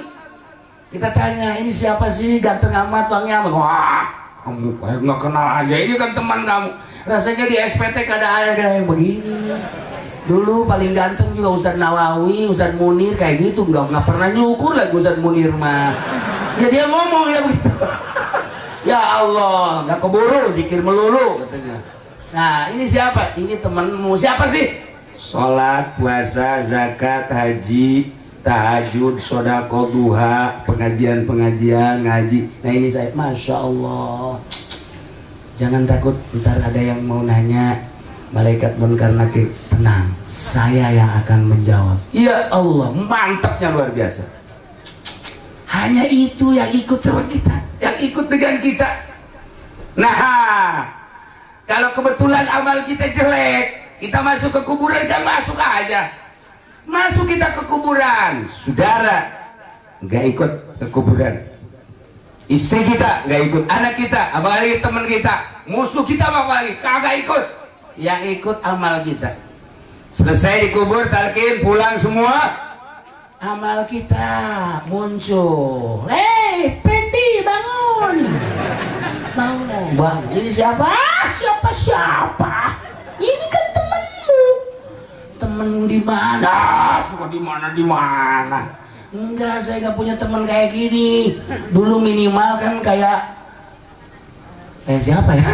Kita tanya, ini siapa sih ganteng amat, wangi amat? Wah, kamu kayak nggak kenal aja, ini kan teman kamu. Rasanya di SPT ada yang begini. Dulu paling ganteng juga Ustadz Nawawi, Ustadz Munir, kayak gitu. Nggak pernah nyukur lagi Ustadz Munir mah. Ya dia ngomong ya begitu. Ya Allah, nggak keburu, zikir melulu katanya. Nah ini siapa? Ini temanmu. Siapa sih? Sholat, puasa, zakat, haji, tahajud, sodako, duha, pengajian, ngaji. Nah ini saya, Masya Allah. Jangan takut, ntar ada yang mau nanya, malaikat munkar nakir. Tenang, saya yang akan menjawab. Ya Allah, mantapnya luar biasa. Hanya itu yang ikut sama kita, yang ikut dengan kita. Nah, kalau kebetulan amal kita jelek, kita masuk ke kuburan, kan masuk aja. Masuk kita ke kuburan, saudara nggak ikut ke kuburan, istri kita nggak ikut, anak kita, apalagi teman kita, musuh kita apalagi kagak ikut. Yang ikut amal kita. Selesai dikubur, talqin, pulang semua, amal kita muncul. Hei Pendi, bangun. Bangun. Ini siapa? Siapa? Ini kan temenmu. Temen di mana? Suka di mana? Enggak, saya nggak punya teman kayak gini. Dulu minimal kan kayak siapa ya?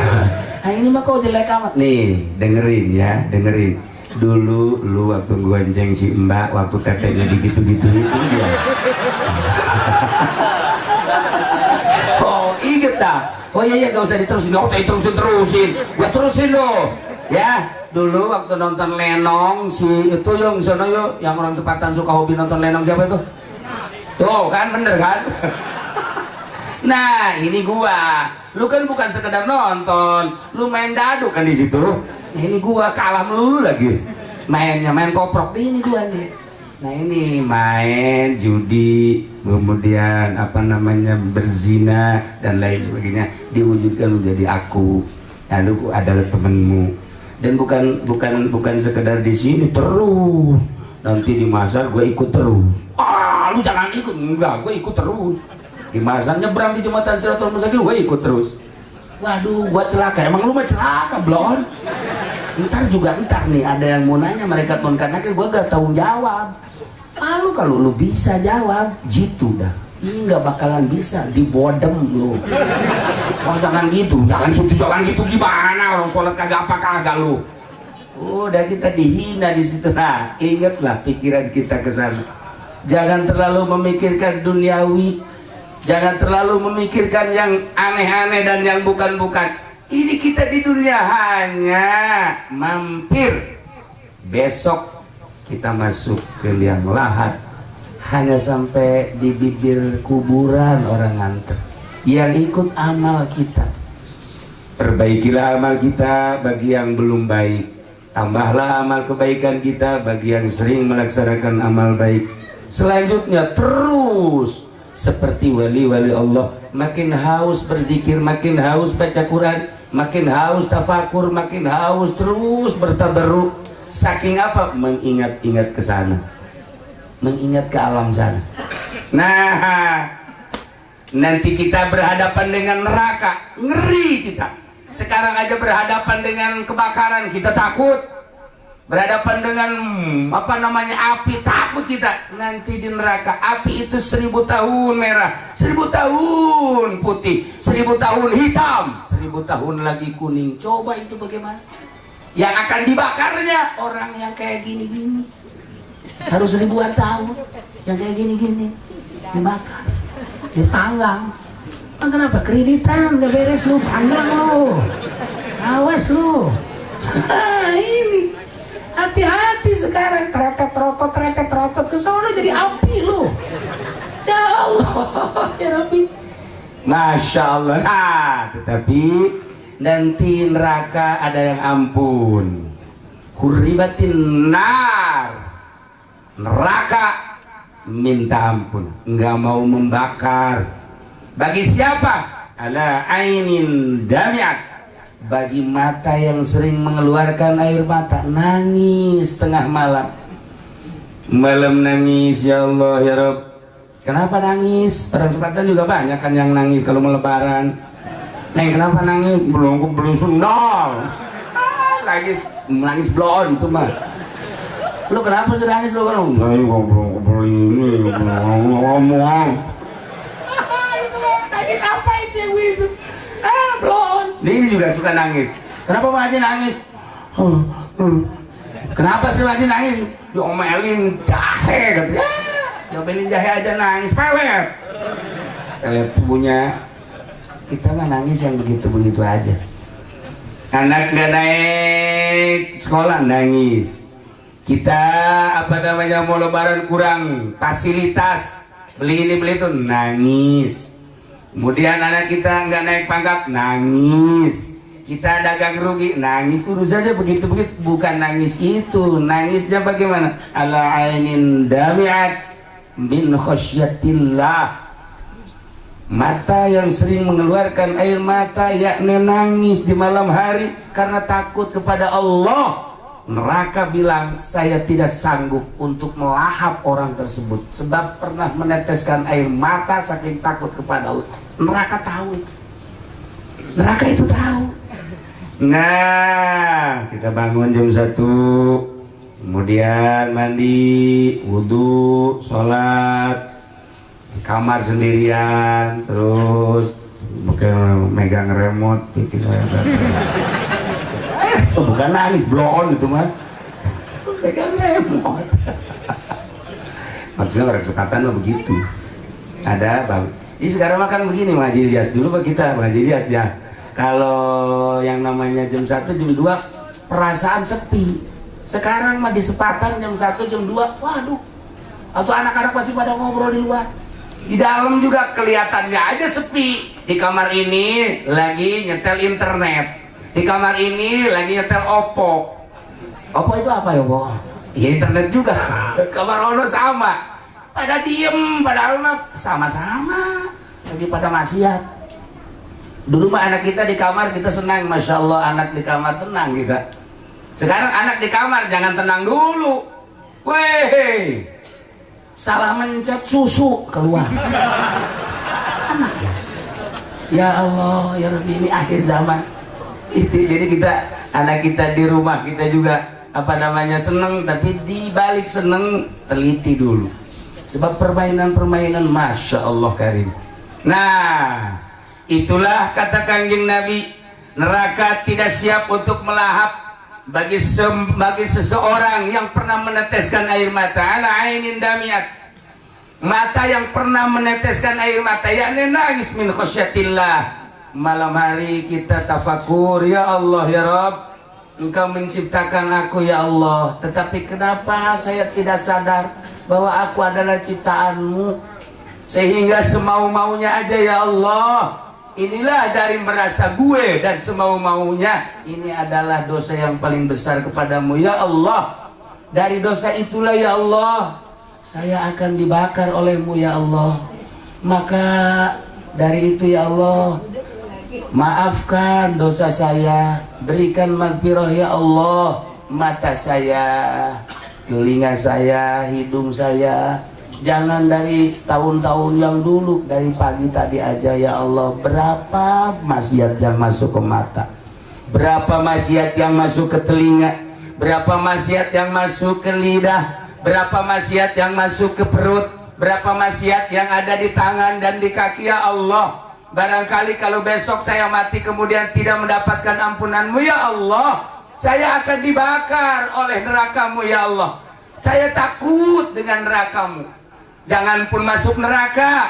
Nah ini mah kok jelek amat. Nih, dengerin. Dulu lu waktu gonceng si Mbak, waktu teteknya digitu-gitu itu dia. Oh, inget dah. Oh iya, gak usah diterusin. Gua terusin loh. Ya, dulu waktu nonton Lenong si itu yang sono yo, yang orang Sepatan suka hobi nonton Lenong, siapa itu? Tuh kan bener kan? Nah, ini gua. Lu kan bukan sekedar nonton, lu main dadu kan di situ. Nah, ini gua kalah melulu lagi. Main koprok. Ini gua nih. Nah, ini main judi, kemudian berzina dan lain sebagainya diwujudkan menjadi aku. Lalu adalah temenmu. Dan bukan sekedar di sini terus. Nanti di masar gue ikut terus. Lu jangan ikut. Enggak, gue ikut terus. Di masa nyebrang di jembatan Siratul Mustaqim, gue ikut terus. Waduh, gua celaka. Emang lu mah celaka, blon. Ntar nih ada yang mau nanya mereka tuan karena gua gak tahu jawab. Lalu kalau lu bisa jawab, jitu dah. Ini nggak bakalan bisa, dibodem lu. Wah jangan gitu gimana? Orang sholat kagak apa kagak lu. Udah kita dihina di situ. Nah, ingatlah pikiran kita ke sana. Jangan terlalu memikirkan duniawi. Jangan terlalu memikirkan yang aneh-aneh dan yang bukan-bukan. Ini kita di dunia hanya mampir. Besok kita masuk ke liang lahat. Hanya sampai di bibir kuburan orang nganter. Yang ikut amal kita. Perbaikilah amal kita bagi yang belum baik. Tambahlah amal kebaikan kita bagi yang sering melaksanakan amal baik. Selanjutnya terus seperti wali-wali Allah, makin haus berzikir, makin haus baca Quran, makin haus tafakur, makin haus terus bertabarruk. Saking apa? Mengingat-ingat ke sana, mengingat ke alam sana. Nah, nanti kita berhadapan dengan neraka, ngeri kita. Sekarang aja berhadapan dengan kebakaran, kita takut. Berhadapan dengan api, takut kita. Nanti di neraka api itu 1000 tahun merah, 1000 tahun putih, 1000 tahun hitam, 1000 tahun lagi kuning. Coba itu bagaimana? Yang akan dibakarnya orang yang kayak gini-gini. Harus ribuan tahun. Yang kayak gini-gini dibakar, dipanggang. Kenapa? Kreditan gak beres lu, panggang lu, awas lu. Ini hati-hati sekarang, tretet rotot ke sana jadi api lu. Ya Allah, ya Rabbi. Masya Allah. Nah, tetapi nanti neraka ada yang ampun. Hurribatin nar. Neraka minta ampun, nggak mau membakar. Bagi siapa? Ala ainin damiat. Bagi mata yang sering mengeluarkan air mata, nangis tengah malam. Malam nangis, ya Allah ya Rabb. Kenapa nangis? Orang Selatan juga banyak kan yang nangis kalau mau lebaran. Neng kenapa nangis? Belum sundal. Nangis blon itu mah. Lu kenapa sih nangis lu kan? Saya belum kebeli ini, belum ngomong. Itu nangis apa itu yang itu? Blon. Ini juga suka nangis. Kenapa Pak Haji nangis? Kenapa sih Pak Haji nangis? Diomelin jahe katanya. Diomelin jahe aja nangis, pelet. Kalau punya kita mah nangis yang begitu-begitu aja. Anak nggak naik sekolah nangis. Kita mau lebaran kurang fasilitas, beli ini beli itu nangis. Kemudian anak kita nggak naik pangkat nangis. Kita dagang rugi nangis. Urusannya begitu-begitu, bukan nangis itu. Nangisnya bagaimana? Ala ainin dami'at min khasyatillah. Mata yang sering mengeluarkan air mata, yakni nangis di malam hari karena takut kepada Allah. Neraka bilang, saya tidak sanggup untuk melahap orang tersebut sebab pernah meneteskan air mata saking takut kepada Allah. Neraka tahu itu. Neraka itu tahu. Nah, kita bangun jam 1, kemudian mandi, wudhu, sholat, di kamar sendirian, terus megang remote, bikin bukan nangis, blow on itu mah. Pegang remote. Maksudnya orang sekatan mah begitu. Ada bang. Ini sekarang makan begini Pak Haji Ilyas. Dulu Pak kita Pak Haji Ilyas ya. Kalau yang namanya jam 1, jam 2 perasaan sepi. Sekarang mah di sepatan jam 1, jam 2, waduh. Atau anak-anak masih pada ngobrol di luar. Di dalam juga kelihatannya aja sepi. Di kamar ini lagi nyetel internet. Di kamar ini lagi nyetel Oppo. Oppo itu apa ya, Bo? Ya internet juga. Kamar ono sama. Pada diem, padahal mah sama-sama lagi pada maksiat. Dulu mah anak kita di kamar kita senang, masya Allah anak di kamar tenang kita. Sekarang anak di kamar jangan tenang dulu. Weh, salah mencet susu keluar. Ya Allah, ya Rabbi, ini akhir zaman. Jadi kita, anak kita di rumah kita juga apa namanya seneng, tapi di balik seneng teliti dulu. Sebab permainan-permainan Masya Allah Karim. Nah, itulah kata Kangjeng Nabi, neraka tidak siap untuk melahap bagi seseorang yang pernah meneteskan air mata. Ala ainin damiat, mata yang pernah meneteskan air mata, yakni nangis min khasyatillah. Malam hari kita tafakur, ya Allah ya Rabb, Engkau menciptakan aku ya Allah, tetapi kenapa saya tidak sadar bahwa aku adalah ciptaanmu, sehingga semau-maunya aja ya Allah. Inilah dari merasa gue dan semau-maunya, ini adalah dosa yang paling besar kepadamu ya Allah. Dari dosa itulah ya Allah saya akan dibakar olehmu ya Allah. Maka dari itu ya Allah, maafkan dosa saya, berikan maghfirah ya Allah, mata saya, telinga saya, hidung saya. Jangan dari tahun-tahun yang dulu, dari pagi tadi aja ya Allah. Berapa maksiat yang masuk ke mata, berapa maksiat yang masuk ke telinga, berapa maksiat yang masuk ke lidah, berapa maksiat yang masuk ke perut, berapa maksiat yang ada di tangan dan di kaki ya Allah. Barangkali kalau besok saya mati kemudian tidak mendapatkan ampunanmu ya Allah, saya akan dibakar oleh nerakamu ya Allah. Saya takut dengan nerakamu. Jangan pun masuk neraka,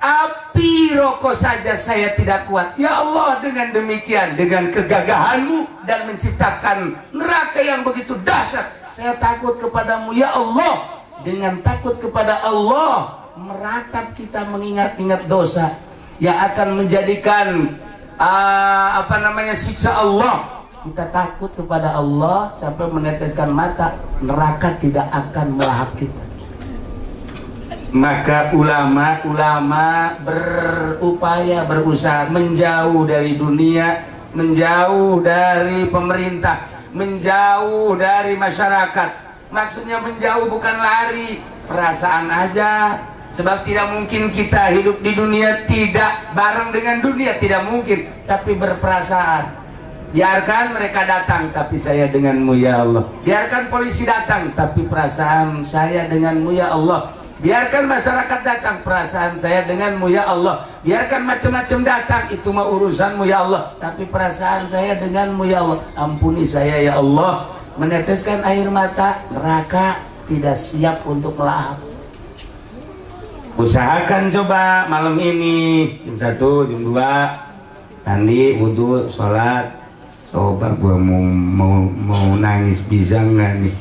api rokok saja saya tidak kuat ya Allah. Dengan demikian, dengan kegagahanmu dan menciptakan neraka yang begitu dahsyat, saya takut kepadamu ya Allah. Dengan takut kepada Allah, meratap kita mengingat-ingat dosa yang akan menjadikan siksa Allah. Kita takut kepada Allah sampai meneteskan mata, neraka tidak akan melahap kita. Maka ulama berupaya, berusaha menjauh dari dunia, menjauh dari pemerintah, menjauh dari masyarakat. Maksudnya menjauh bukan lari, perasaan aja. Sebab tidak mungkin kita hidup di dunia tidak bareng dengan dunia, tidak mungkin. Tapi berperasaan. Biarkan mereka datang, tapi saya denganmu ya Allah. Biarkan polisi datang, tapi perasaan saya denganmu ya Allah. Biarkan masyarakat datang, perasaan saya denganmu ya Allah. Biarkan macam-macam datang, itu mah urusanmu ya Allah, tapi perasaan saya denganmu ya Allah. Ampuni saya ya Allah. Meneteskan air mata, neraka tidak siap untuk melahap. Usahakan coba malam ini jam 1, jam 2 mandi, wudhu, sholat. Coba gua mau nangis bisa nggak nih?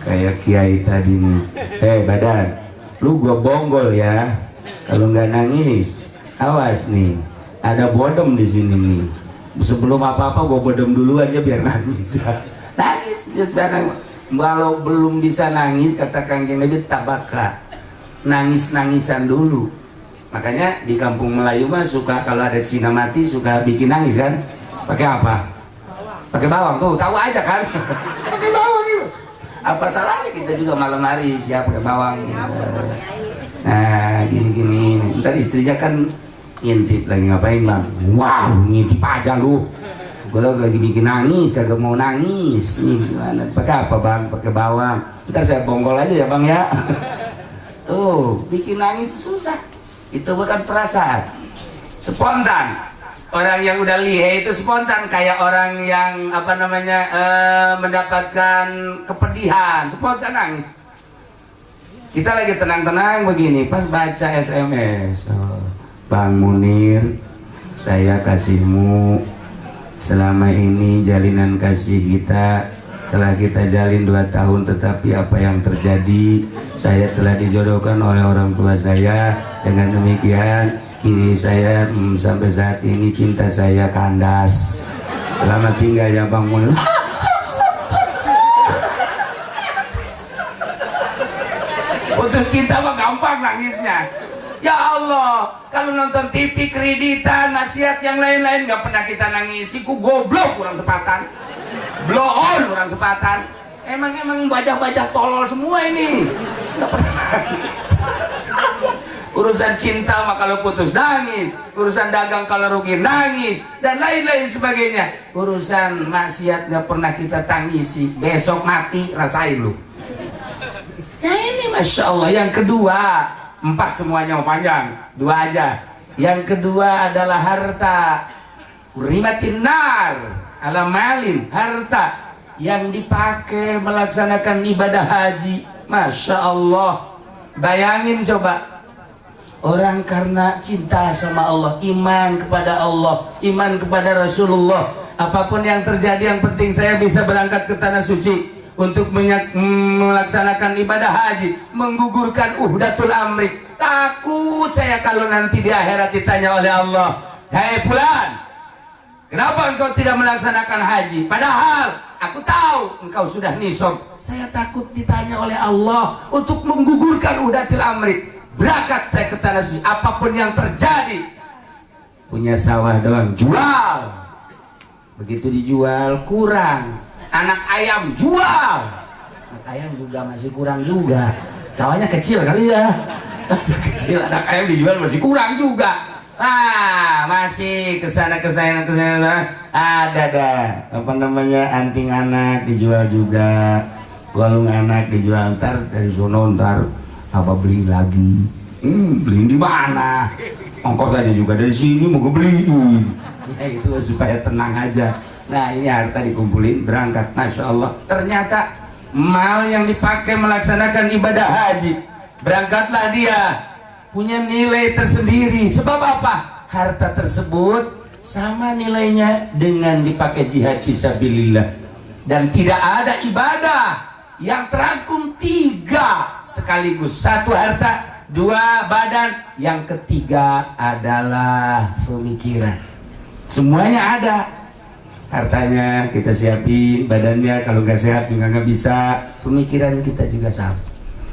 Kayak kiai tadi nih. Badan, lu gua bonggol ya. Kalau nggak nangis, awas nih. Ada bodom di sini nih. Sebelum apa-apa gua bodom dulu aja biar nangis. Nangis, ya sebenarnya. Kalau belum bisa nangis, kata Kangjeng Nabi, tabaka. Nangis-nangisan dulu. Makanya di kampung Melayu mah suka kalau ada Cina mati suka bikin nangis kan? Pakai apa? Pakai bawang tuh, tahu aja kan? Pakai bawang gitu. Apa salahnya kita juga malam hari siap pakai bawang gitu. Nah, gini-gini. Ntar istrinya kan ngintip lagi, ngapain bang? Wow, ngintip aja lu. Gue lagi bikin nangis, kagak mau nangis. Nih gimana? Pakai apa bang? Pakai bawang. Ntar saya bonggol aja ya bang ya. Tuh, bikin nangis susah. Itu bukan perasaan, spontan. Orang yang udah lihe itu spontan, kayak orang yang mendapatkan kepedihan, spontan nangis. Kita lagi tenang-tenang begini, pas baca SMS, Bang Munir, saya kasihmu. Selama ini jalinan kasih kita telah kita jalin 2 tahun, tetapi apa yang terjadi, saya telah dijodohkan oleh orang tua saya. Dengan demikian kini saya sampai saat ini cinta saya kandas. Selamat tinggal ya Bang Munir. Putus cinta mah gampang nangisnya. Ya Allah, kalau nonton TV kreditan, maksiat yang lain-lain gak pernah kita nangisi. Ku goblok kurang sepatan, blow on kurang sepatan. Emang bajak-bajak tolol semua ini. Gak pernah nangis. Urusan cinta mah kalau putus nangis, urusan dagang kalau rugi nangis, dan lain-lain sebagainya. Urusan maksiat nggak pernah kita tangisi, besok mati rasain lu. Ya ini Masya Allah. Yang kedua, 4 semuanya panjang, 2 aja. Yang kedua adalah harta. Rimatin nar ala malin, harta yang dipakai melaksanakan ibadah haji. Masya Allah. Bayangin coba, orang karena cinta sama Allah, iman kepada Allah, iman kepada Rasulullah, apapun yang terjadi yang penting saya bisa berangkat ke tanah suci untuk melaksanakan ibadah haji, menggugurkan uhdatul amri. Takut saya kalau nanti di akhirat ditanya oleh Allah, "Hai fulan, kenapa engkau tidak melaksanakan haji? Padahal aku tahu engkau sudah nisab." Saya takut ditanya oleh Allah untuk menggugurkan uhdatul amri. Berangkat saya ke tanah suci, apapun yang terjadi. Punya sawah doang, jual. Begitu dijual kurang, anak ayam jual. Anak ayam juga masih kurang juga. Sawahnya kecil kali ya. Kecil, anak ayam dijual masih kurang juga. Masih kesana ada dah. Apa namanya, anting anak dijual juga, golong anak dijual. Ntar dari sono ntar apa beli lagi, beliin di mana, ongkos aja juga dari sini mau gue beliin. Ya itu supaya tenang aja. Nah ini harta dikumpulin berangkat. Masya Allah, ternyata mal yang dipakai melaksanakan ibadah haji, berangkatlah dia, punya nilai tersendiri. Sebab apa? Harta tersebut sama nilainya dengan dipakai jihad fisabilillah. Dan tidak ada ibadah yang terangkum 3 sekaligus. 1 harta, 2 badan, yang ketiga adalah pemikiran. Semuanya ada. Hartanya kita siapin, badannya kalau nggak sehat juga nggak bisa. Pemikiran kita juga sama.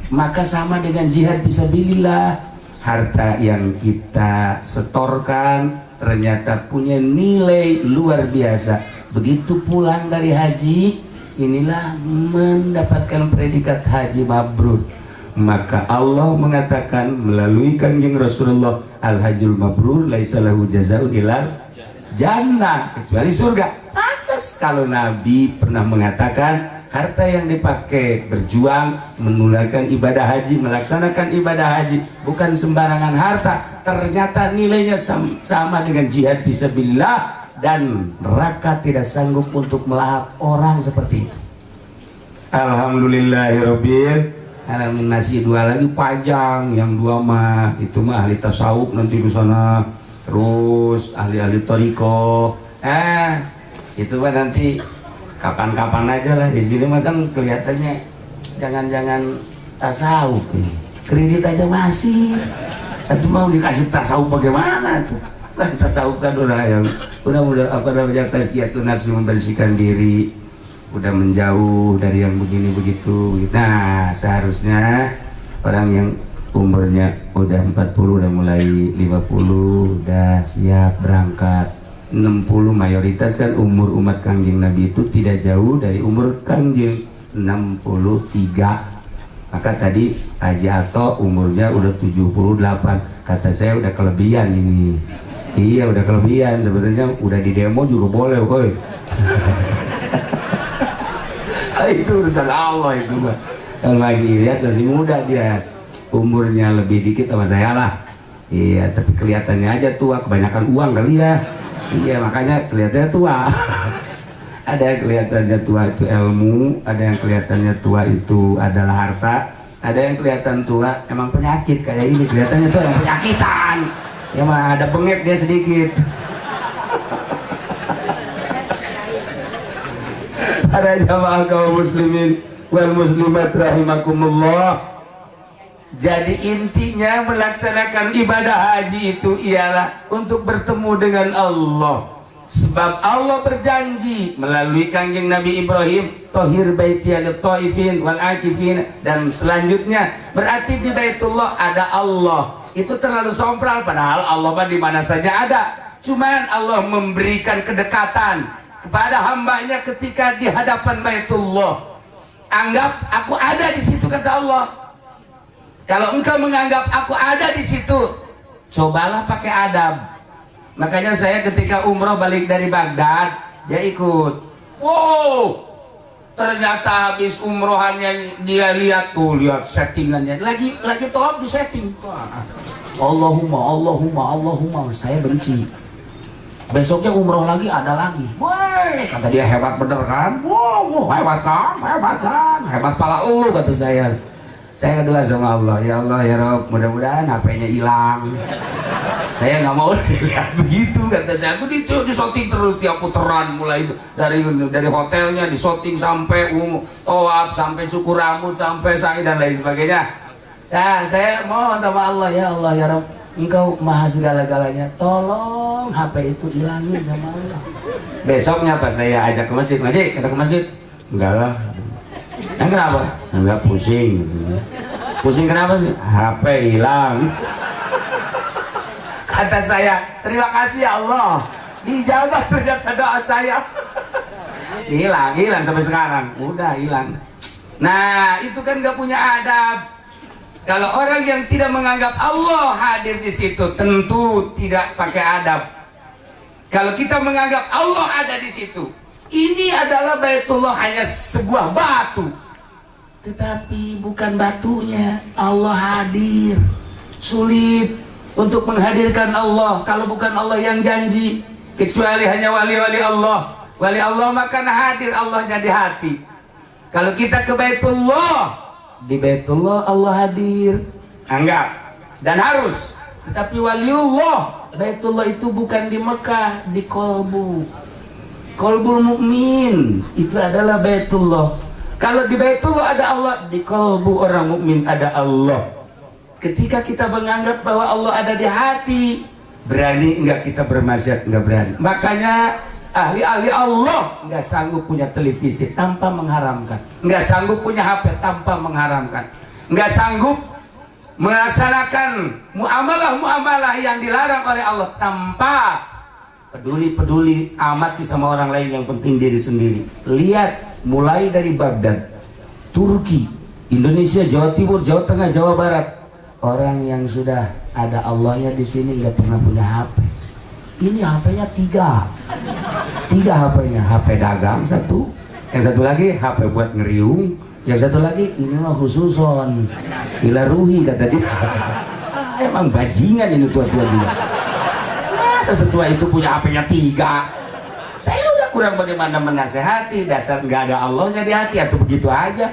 Maka sama dengan jihad fisabilillah. Harta yang kita setorkan ternyata punya nilai luar biasa. Begitu pulang dari haji, inilah mendapatkan predikat haji mabrur. Maka Allah mengatakan melalui kanjeng Rasulullah, al-hajjul mabrur laisa lahu jazaa'un ilal jannah, kecuali surga. Pantas kalau Nabi pernah mengatakan harta yang dipakai berjuang menunaikan ibadah haji, melaksanakan ibadah haji bukan sembarangan harta. Ternyata nilainya sama dengan jihad fisabilillah, dan neraka tidak sanggup untuk melahap orang seperti itu. Alhamdulillahirabbil alamin. Masih 2 lagi panjang. Yang 2 mah itu mah ahli tasawuf nanti di sana, terus ahli-ahli thariqah. Itu mah nanti kapan-kapan aja lah. Di sini mah kan kelihatannya jangan-jangan tasawuf ini. Kredit aja masih. Itu mau dikasih tasawuf bagaimana tuh? Nah, tasawuf kan udah apa namanya, tazkiyatun nafsi, membersihkan diri, udah menjauh dari yang begini begitu. Nah, seharusnya orang yang umurnya udah 40, udah mulai 50, udah siap berangkat. 60 mayoritas kan umur umat kanjeng Nabi itu tidak jauh dari umur kanjeng, 63. Maka tadi Haji Ato umurnya udah 78. Kata saya udah kelebihan ini. Iya udah kelebihan, sebenarnya udah di demo juga boleh boy. Itu urusan Allah itu mah. Kalau lagi Ilyas masih muda, dia umurnya lebih dikit sama saya lah. Iya, tapi kelihatannya aja tua, kebanyakan uang kali ya. Iya, makanya kelihatannya tua. Ada yang kelihatannya tua itu ilmu, ada yang kelihatannya tua itu adalah harta, ada yang kelihatan tua emang penyakit kayak ini, kelihatannya tua yang penyakitan. Ya mah ada bengek dia sedikit. Para jamaah kaum muslimin wal muslimat rahimakumullah. Jadi intinya melaksanakan ibadah haji itu ialah untuk bertemu dengan Allah. Sebab Allah berjanji melalui kanjeng Nabi Ibrahim, Tahir baiti lit-taifin wal akifin, dan selanjutnya berarti di Baitullah ada Allah. Itu terlalu sompral, padahal Allah mah di mana saja ada. Cuman Allah memberikan kedekatan kepada hambanya ketika di hadapan Baitullah. Anggap aku ada di situ, kata Allah. Kalau engkau menganggap aku ada di situ, cobalah pakai adab. Makanya saya ketika umroh balik dari Baghdad, dia ikut. Wow, ternyata habis umrohannya dia lihat tuh, lihat settingannya. Lagi tawaf di setting. Allahumma, saya benci. Besoknya umroh lagi, ada lagi. Woi, kata dia, hebat bener kan? Wow, hebat kan? Hebat pala lu, kata saya. Saya doa sama Allah, ya Allah ya Rob, mudah-mudahan HP-nya hilang. Saya nggak mau dilihat begitu, kata saya. Aku disoting terus tiap putaran, mulai dari hotelnya disoting sampai tawaf, sampai cukur rambut, sampai sa'i dan lain sebagainya. Nah, saya mohon sama Allah ya Rob, Engkau maha segala-galanya, tolong HP itu hilangin sama Allah. Besoknya pas saya ajak ke masjid, kita ke masjid, enggak lah. Yang kenapa? Enggak, pusing. Pusing kenapa sih? HP hilang. Kata saya, terima kasih ya Allah, dijawab ternyata doa saya. Hilang sampai sekarang, udah hilang. Nah, itu kan gak punya adab. Kalau orang yang tidak menganggap Allah hadir di situ, tentu tidak pakai adab. Kalau kita menganggap Allah ada di situ, ini adalah Baitullah, hanya sebuah batu. Tetapi bukan batunya, Allah hadir. Sulit untuk menghadirkan Allah kalau bukan Allah yang janji, kecuali hanya wali-wali Allah. Wali Allah maka hadir Allahnya di hati. Kalau kita ke Baitullah, di Baitullah Allah hadir, anggap dan harus. Tetapi waliullah, Baitullah itu bukan di Mekah, di kolbul mukmin itu adalah Baitullah. Kalau di Baitullah ada Allah, di kolbu orang mukmin ada Allah. Ketika kita menganggap bahwa Allah ada di hati, berani enggak kita bermaksiat? Enggak berani. Makanya ahli-ahli Allah nggak sanggup punya televisi tanpa mengharamkan, nggak sanggup punya HP tanpa mengharamkan, nggak sanggup melaksanakan muamalah yang dilarang oleh Allah tanpa peduli amat sih sama orang lain, yang penting diri sendiri. Lihat mulai dari Baghdad, Turki, Indonesia, Jawa Timur, Jawa Tengah, Jawa Barat, orang yang sudah ada Allahnya di sini nggak pernah punya HP. Ini HP-nya tiga HP-nya, HP dagang satu, yang satu lagi HP buat ngeriung, yang satu lagi ini mah khususon ilaruhi kata dia. Emang bajingan ini tua-tua juga. Masa setua itu punya HP-nya tiga? Saya udah kurang bagaimana menasehati, dasar nggak ada Allahnya di hati atau begitu aja.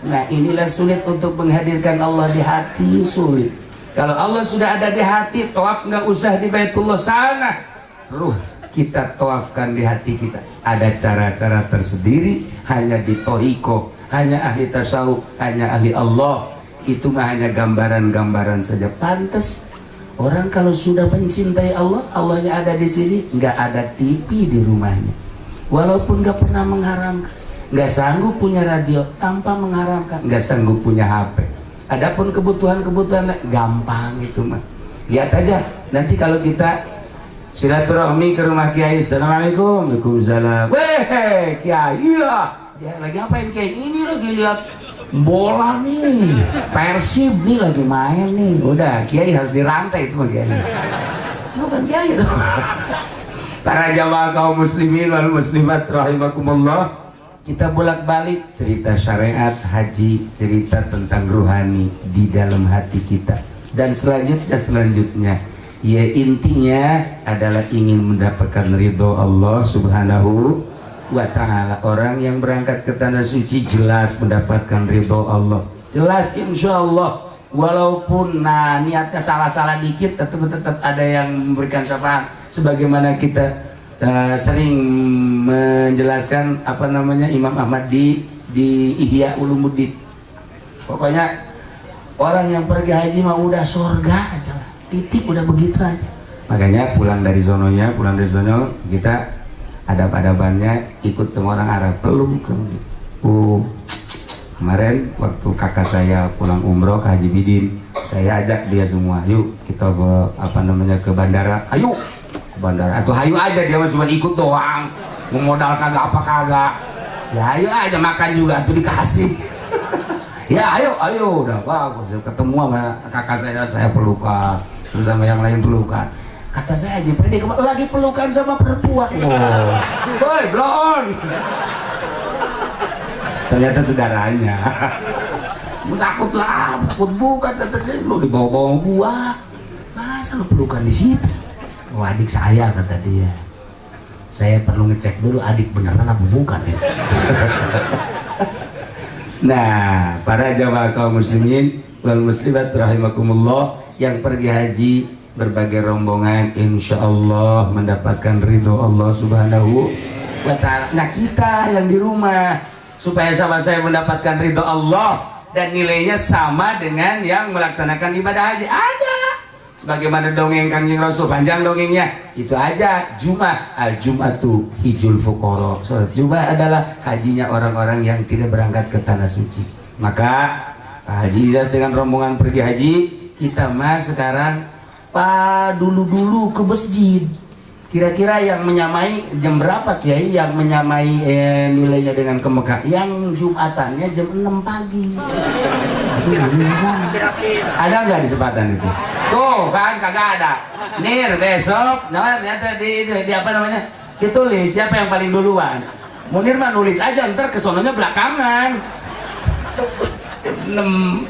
Nah, inilah sulit untuk menghadirkan Allah di hati, sulit. Kalau Allah sudah ada di hati, tawaf nggak usah di Baitullah sana, ruh kita tawafkan di hati kita. Ada cara-cara tersendiri, hanya di toriko, hanya ahli tasawuf, hanya ahli Allah. Itu mah hanya gambaran-gambaran saja. Pantes orang kalau sudah mencintai Allah, Allahnya ada di sini, nggak ada TV di rumahnya, walaupun nggak pernah mengharamkan, nggak sanggup punya radio tanpa mengharamkan, nggak sanggup punya HP. Adapun kebutuhan-kebutuhan gampang itu mah. Lihat aja nanti kalau kita silaturahmi ke rumah Kiai, assalamualaikum, waalaikumsalam. Weh, Kiai lah. Dia lagi ngapain Kiai? Ini lagi lihat bola nih, Persib nih lagi main nih. Udah, Kiai harus dirantai itu mah Kiai. Bukan Kiai itu. Para jamaah kaum muslimin wal muslimat rahimakumullah. Kita bolak-balik cerita syariat, haji, cerita tentang ruhani di dalam hati kita. Dan selanjutnya ya intinya adalah ingin mendapatkan ridho Allah subhanahu wa ta'ala. Orang yang berangkat ke tanah suci jelas mendapatkan ridho Allah, jelas insya Allah. Walaupun niatnya salah-salah dikit, tetap ada yang memberikan syafaat. Sebagaimana kita sering menjelaskan Imam Ahmad di Ihya Ulumuddin. Pokoknya orang yang pergi haji mah udah surga aja lah, titik, udah begitu aja. Makanya pulang dari sononya kita adab-adabannya ikut semua orang Arab, peluk. Kemarin waktu kakak saya pulang umroh ke Haji Bidin, saya ajak dia semua, yuk kita ke bandara, ayo bandara, atau hayu aja, dia mah cuma ikut doang, mau modal kagak apa kagak, ya hayu aja, makan juga tuh dikasih. Ya ayo udah bagus. Ketemu sama kakak saya pelukan, terus sama yang lain pelukan. Kata saya Haji Pedi lagi pelukan sama perempuan. Oh, boy blon. Ternyata saudaranya. Takut bukan, kata saya, lu dibawa-bawa buah. Masa lu pelukan di situ? Oh, adik saya, kata dia. Saya perlu ngecek dulu adik beneran apa bukan ya. Nah, para jamaah kaum muslimin wal muslimat rahimakumullah yang pergi haji berbagai rombongan insya Allah mendapatkan ridho Allah subhanahu wa ta'ala. Nah, kita yang di rumah supaya sama saya mendapatkan ridho Allah dan nilainya sama dengan yang melaksanakan ibadah haji, ada sebagaimana dongeng Kangjeng Rasul, panjang dongengnya itu aja. Jumat, al Jumatu hijul fuqara. Salat Jumat adalah hajinya orang-orang yang tidak berangkat ke tanah suci. Maka Haji Ilyas dengan rombongan pergi haji, kita mas sekarang dulu ke masjid. Kira-kira yang menyamai jam berapa Kiai yang menyamai nilainya dengan ke Mekah? Yang Jumatannya jam 6 pagi. Aduh, ini sama. Ada nggak kesempatan itu? Tuh kan kagak ada. Nir besok, ternyata di apa namanya? Ditulis siapa yang paling duluan. Munir mah nulis aja, ntar kesononya belakangan. Jam 6.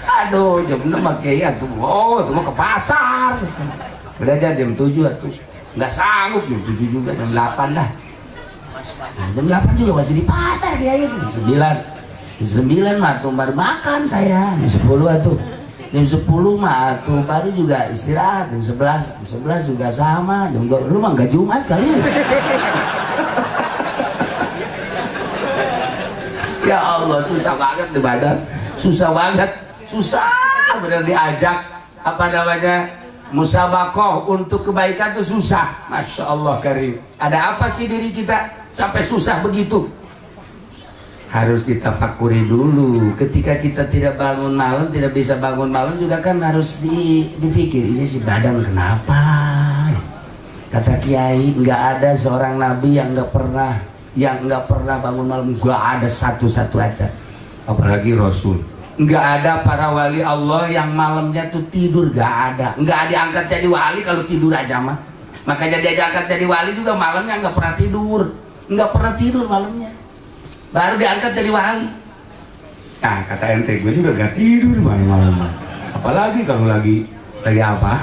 Aduh, jam 6 pakai tuh. Oh, tuh mau ke pasar. Udah aja jam 7 tuh. Nggak sanggup jam 7 juga, jam 8 dah. Nah, jam 8 juga masih di pasar Kiai. Jam 9 mah tuh baru makan saya. Jam 10 tuh. Jam 10 mah tuh baru juga istirahat. Jam 11 juga sama. Jam 2 lu mah nggak Jumat kali. Ya Allah, susah banget di badan. Susah banget. Susah bener diajak apa namanya? Musabakoh untuk kebaikan tuh susah. Masya Allah karim. Ada apa sih diri kita sampai susah begitu? Harus kita fakuri dulu. Ketika kita tidak bangun malam, tidak bisa bangun malam juga kan harus dipikir, ini si badan kenapa? Kata Kiai, nggak ada seorang nabi yang nggak pernah bangun malam. Nggak ada satu-satu aja. Apalagi Rasul. Nggak ada para wali Allah yang malamnya tuh tidur, nggak ada. Nggak diangkat jadi wali kalau tidur aja mah. Makanya dia diangkat jadi wali juga malamnya nggak pernah tidur, malamnya. Baru diangkat jadi wali. Nah kata ente, gue juga nggak tidur malam-malam. Apalagi kalau lagi apa?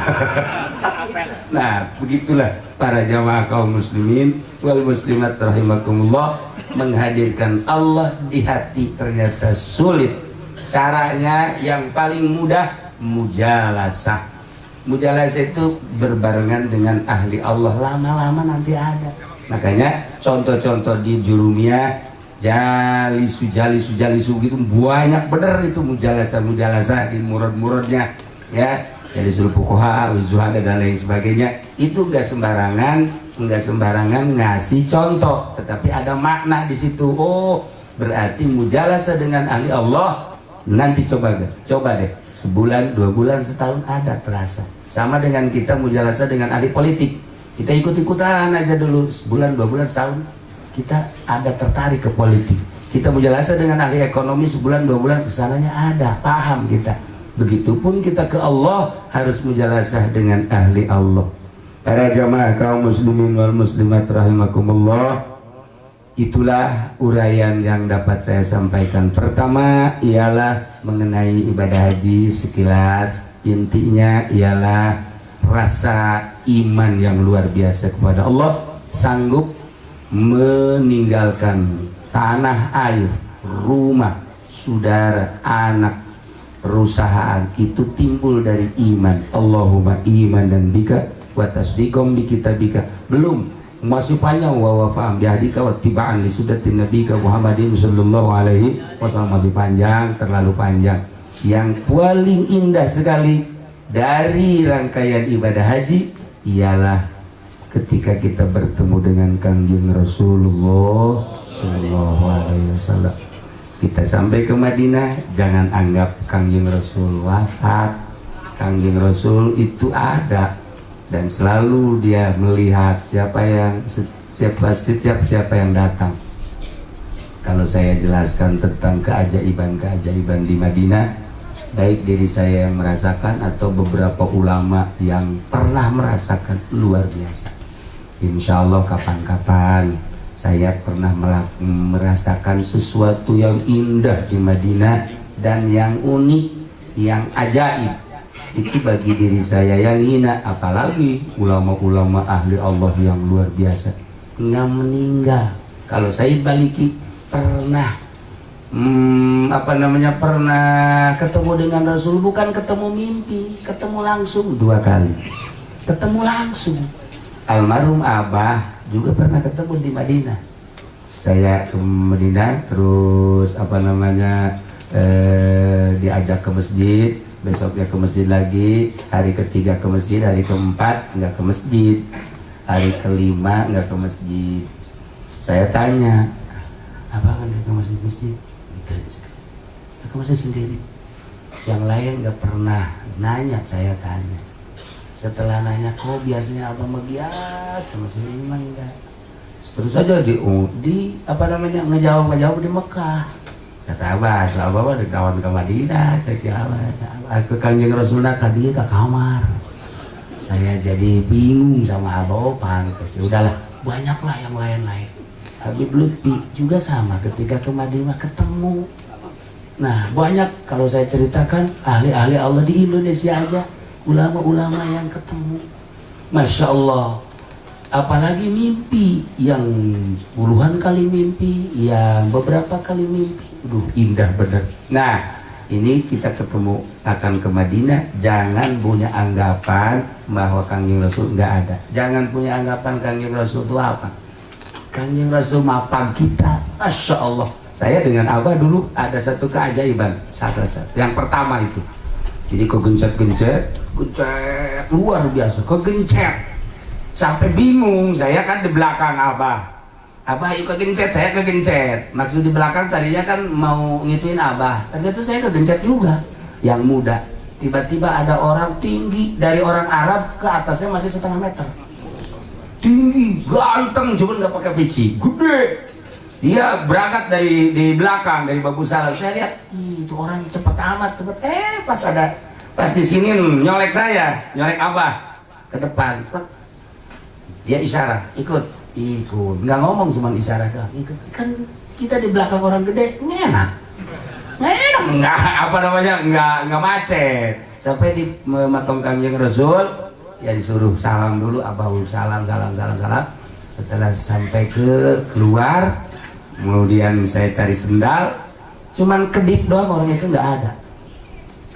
Nah begitulah para jamaah kaum muslimin wal muslimat rahimakumullah, menghadirkan Allah di hati ternyata sulit. Caranya yang paling mudah mujalasah. Mujalasah itu berbarengan dengan ahli Allah, lama-lama nanti ada. Makanya contoh-contoh di Jurumiyah, jalisu gitu banyak bener itu mujalasah di murad-muradnya ya. Jadi suruh fuqaha, wizuhada dan lain sebagainya. Itu enggak sembarangan ngasih contoh, tetapi ada makna di situ. Oh, berarti mujalasah dengan ahli Allah. Nanti coba deh sebulan, 2 bulan, setahun ada terasa. Sama dengan kita mujalasah dengan ahli politik, kita ikut-ikutan aja dulu sebulan, 2 bulan, setahun kita ada tertarik ke politik. Kita mujalasah dengan ahli ekonomi sebulan, 2 bulan, kesananya ada, paham kita. Begitupun kita ke Allah harus mujalasah dengan ahli Allah. Para jamaah kaum muslimin wal muslimat rahimakumullah, itulah uraian yang dapat saya sampaikan. Pertama ialah mengenai ibadah haji sekilas. Intinya ialah rasa iman yang luar biasa kepada Allah, sanggup meninggalkan tanah air, rumah, saudara, anak, perusahaan. Itu timbul dari iman. Allahumma iman dan bika wa tasdiqom bi kitabika. Belum, masih panjang wa fa'am bihadika wa tiba'an li sunnatin nabiyika Muhammadin sallallahu alaihi wasallam. Masih panjang, terlalu panjang. Yang paling indah sekali dari rangkaian ibadah haji ialah ketika kita bertemu dengan Kangjeng Rasulullah sallallahu alaihi wasallam. Kita sampai ke Madinah, jangan anggap Kangjeng Rasul wafat. Kangjeng Rasul itu ada dan selalu dia melihat siapa yang datang. kalau saya jelaskan tentang keajaiban-keajaiban di Madinah, baik diri saya yang merasakan atau beberapa ulama yang pernah merasakan, luar biasa. Insya Allah kapan-kapan saya pernah merasakan sesuatu yang indah di Madinah dan yang unik, yang ajaib. Itu bagi diri saya yang hina, apalagi ulama-ulama ahli Allah yang luar biasa nggak meninggal. Kalau saya baliki pernah pernah ketemu dengan Rasul, bukan ketemu mimpi, ketemu langsung 2 kali, ketemu langsung. Almarhum Abah juga pernah ketemu di Madinah. Saya ke Madinah terus diajak ke masjid, besoknya ke masjid lagi, hari ketiga ke masjid, hari keempat nggak ke masjid, hari kelima nggak ke masjid. Saya tanya, apa kan ke masjid? Nggak ke masjid sendiri. Yang lain nggak pernah nanya, saya tanya. Setelah nanya, kok biasanya abang magiat ke masjid ini mah enggak. Terus saja ngejawab di Mekah. Kata abah di kawan ke Madinah, cek ya abah ke Kanjeng Rasulullah dia ke kamar. Saya jadi bingung sama abah, pantes. Udahlah, banyaklah yang lain-lain. Habib Lutfi juga sama, ketika ke Madinah ketemu. Nah, banyak kalau saya ceritakan ahli-ahli Allah di Indonesia aja, ulama-ulama yang ketemu. Masya Allah. Apalagi mimpi yang puluhan kali mimpi, yang beberapa kali mimpi. Indah bener. Nah, ini kita ketemu akan ke Madinah, jangan punya anggapan bahwa Kanjeng Rasul nggak ada. Jangan punya anggapan Kanjeng Rasul itu apa. Kanjeng Rasul mapang kita, Masya Allah. Saya dengan Abah dulu ada satu keajaiban. Yang pertama itu, jadi kegencet luar biasa, kegencet sampai bingung. Saya kan di belakang Abah ikut kegencet, saya kegencet. Maksud di belakang tadinya kan mau ngituin Abah, ternyata saya kegencet juga. Yang muda, tiba-tiba ada orang tinggi, dari orang Arab ke atasnya masih 1,5 meter, tinggi, ganteng, cuman nggak pakai peci, gede. Dia berangkat dari di belakang, dari Babu Salam. Saya lihat, itu orang cepet amat, pas di sini nyolek Abah ke depan. Dia isyarat, ikut, nggak ngomong, cuma isyarat doang, ikut. Kan kita di belakang orang gede, nggak macet. Sampai di makom Kanjeng Rasul, saya disuruh salam dulu, Abah salam. Setelah sampai keluar, kemudian saya cari sendal, cuman kedip doang, orang itu nggak ada.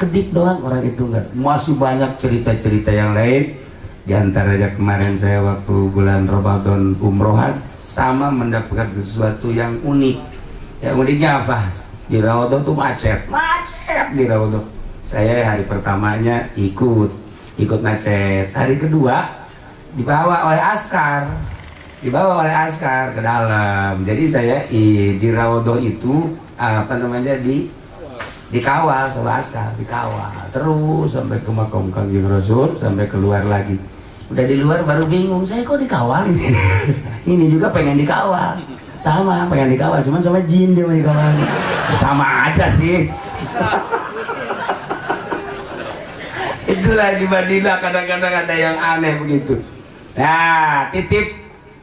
Kedip doang, orang itu nggak. Masih banyak cerita-cerita yang lain. Di antaranya kemarin saya waktu bulan Ramadan umrohan, sama mendapatkan sesuatu yang unik. Yang uniknya apa? Di Rawadhan tuh macet di Rawadhan. Saya hari pertamanya ikut macet. Hari kedua dibawa oleh askar ke dalam. Jadi saya di Rawadhan itu dikawal sama askar, dikawal terus sampai ke makom Kanjeng Rasul, sampai keluar lagi. Udah di luar baru bingung, saya kok dikawal ini. Ini juga pengen dikawal, sama pengen dikawal, cuman sama jin dia mau dikawal. Sama aja sih. Itulah di Madinah, kadang-kadang ada yang aneh begitu. Nah, titip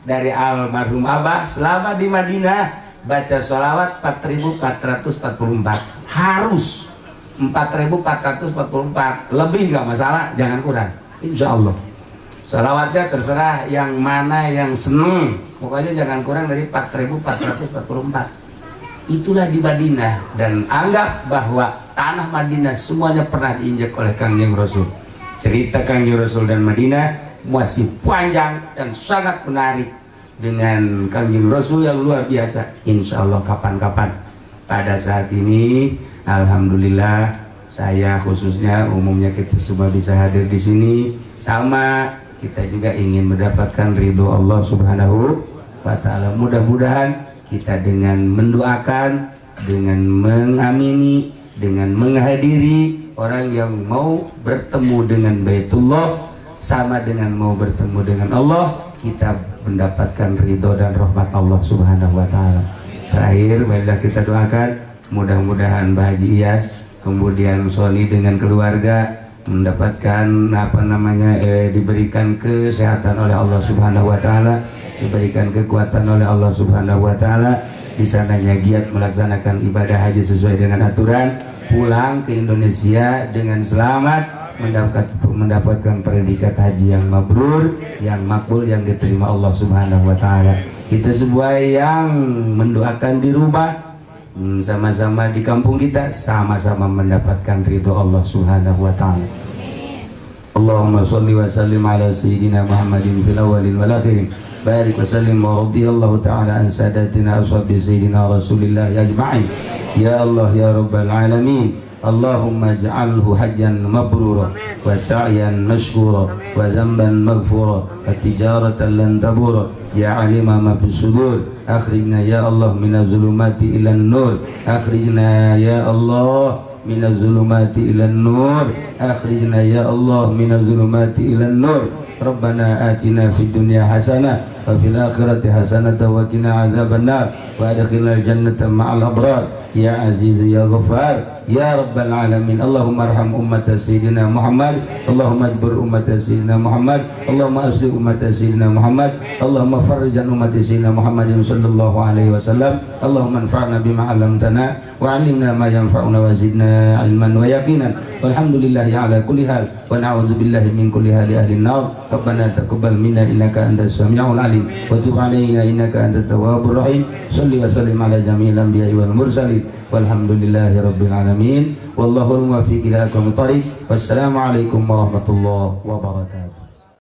dari almarhum Abah, selama di Madinah baca sholawat 4.444, harus 4.444, lebih nggak masalah, jangan kurang, insya Allah. Sholawatnya terserah yang mana yang seneng, pokoknya jangan kurang dari 4.444. Itulah di Madinah, dan anggap bahwa tanah Madinah semuanya pernah diinjak oleh Kanjeng Rasul. Cerita Kanjeng Rasul dan Madinah masih panjang dan sangat menarik, dengan Kanjeng Rasul yang luar biasa. Insya Allah kapan-kapan. Pada saat ini, alhamdulillah, saya khususnya, umumnya kita semua bisa hadir di sini. Sama kita juga ingin mendapatkan ridho Allah Subhanahu wa Ta'ala. Mudah-mudahan kita dengan mendoakan, dengan mengamini, dengan menghadiri orang yang mau bertemu dengan Baitullah, sama dengan mau bertemu dengan Allah, kita mendapatkan ridho dan rahmat Allah Subhanahu wa Ta'ala. Terakhir, marilah kita doakan mudah-mudahan Mbah Haji Iyas, kemudian Sony dengan keluarga mendapatkan diberikan kesehatan oleh Allah Subhanahu wa taala, diberikan kekuatan oleh Allah Subhanahu wa taala, di sananya giat melaksanakan ibadah haji sesuai dengan aturan, pulang ke Indonesia dengan selamat, mendapatkan predikat haji yang mabrur, yang makbul, yang diterima Allah Subhanahu wa taala. Kita semua yang mendoakan di rumah, sama-sama di kampung kita, sama-sama mendapatkan ridho Allah Subhanahu wa taala. Allahumma shalli wa sallim ala sayyidina Muhammadin fil awwalin wal akhirin. Barik wa sallim wa radiyallahu ta'ala an sadatina ashabi sayyidina Rasulillah ajma'in. Ya Allah ya rabbal alamin. Allahumma ij'alhu hajjan mabrura wa sa'yan mashkura wa dhanban maghfura wa tijaratan lan tabura. Ya alima ma fi sudur, akhrijna ya Allah minaz zulumati ilan nur, akhrijna ya Allah minaz zulumati ilan nur, akhrijna ya Allah minaz zulumati ilan nur. Rabbana atina fid dunya hasanah wa fil akhirati hasanah wa qina azabannar wa adkhilnal jannata ma'al abrar ya aziz ya ghaffar ya rabbal alamin. Allahumma arham ummat sayyidina Muhammad, Allahumma ajbur ummat sayyidina Muhammad, Allahumma asli ummat sayyidina Muhammad, Allahumma farrij an ummat sayyidina Muhammadin sallallahu alaihi wasallam. Allahumma anfa'na bima 'allamtana wa 'allimna ma yanfa'una wa zidna ilman wa yaqinan. Walhamdulillahi ala kulli hal wa na'udzu billahi min kulli hali ahli an-nar. Rabbana taqabbal minna innaka antas samiul alim wa tub 'alaina innaka antat tawwabur rahim. Shalli wa sallim ala jami'il anbiya'i wal mursalin walhamdulillahi rabbil alamin. Wallahul muwaffiq ila aqwamit thariq. Wassalamu alaikum warahmatullahi wabarakatuh.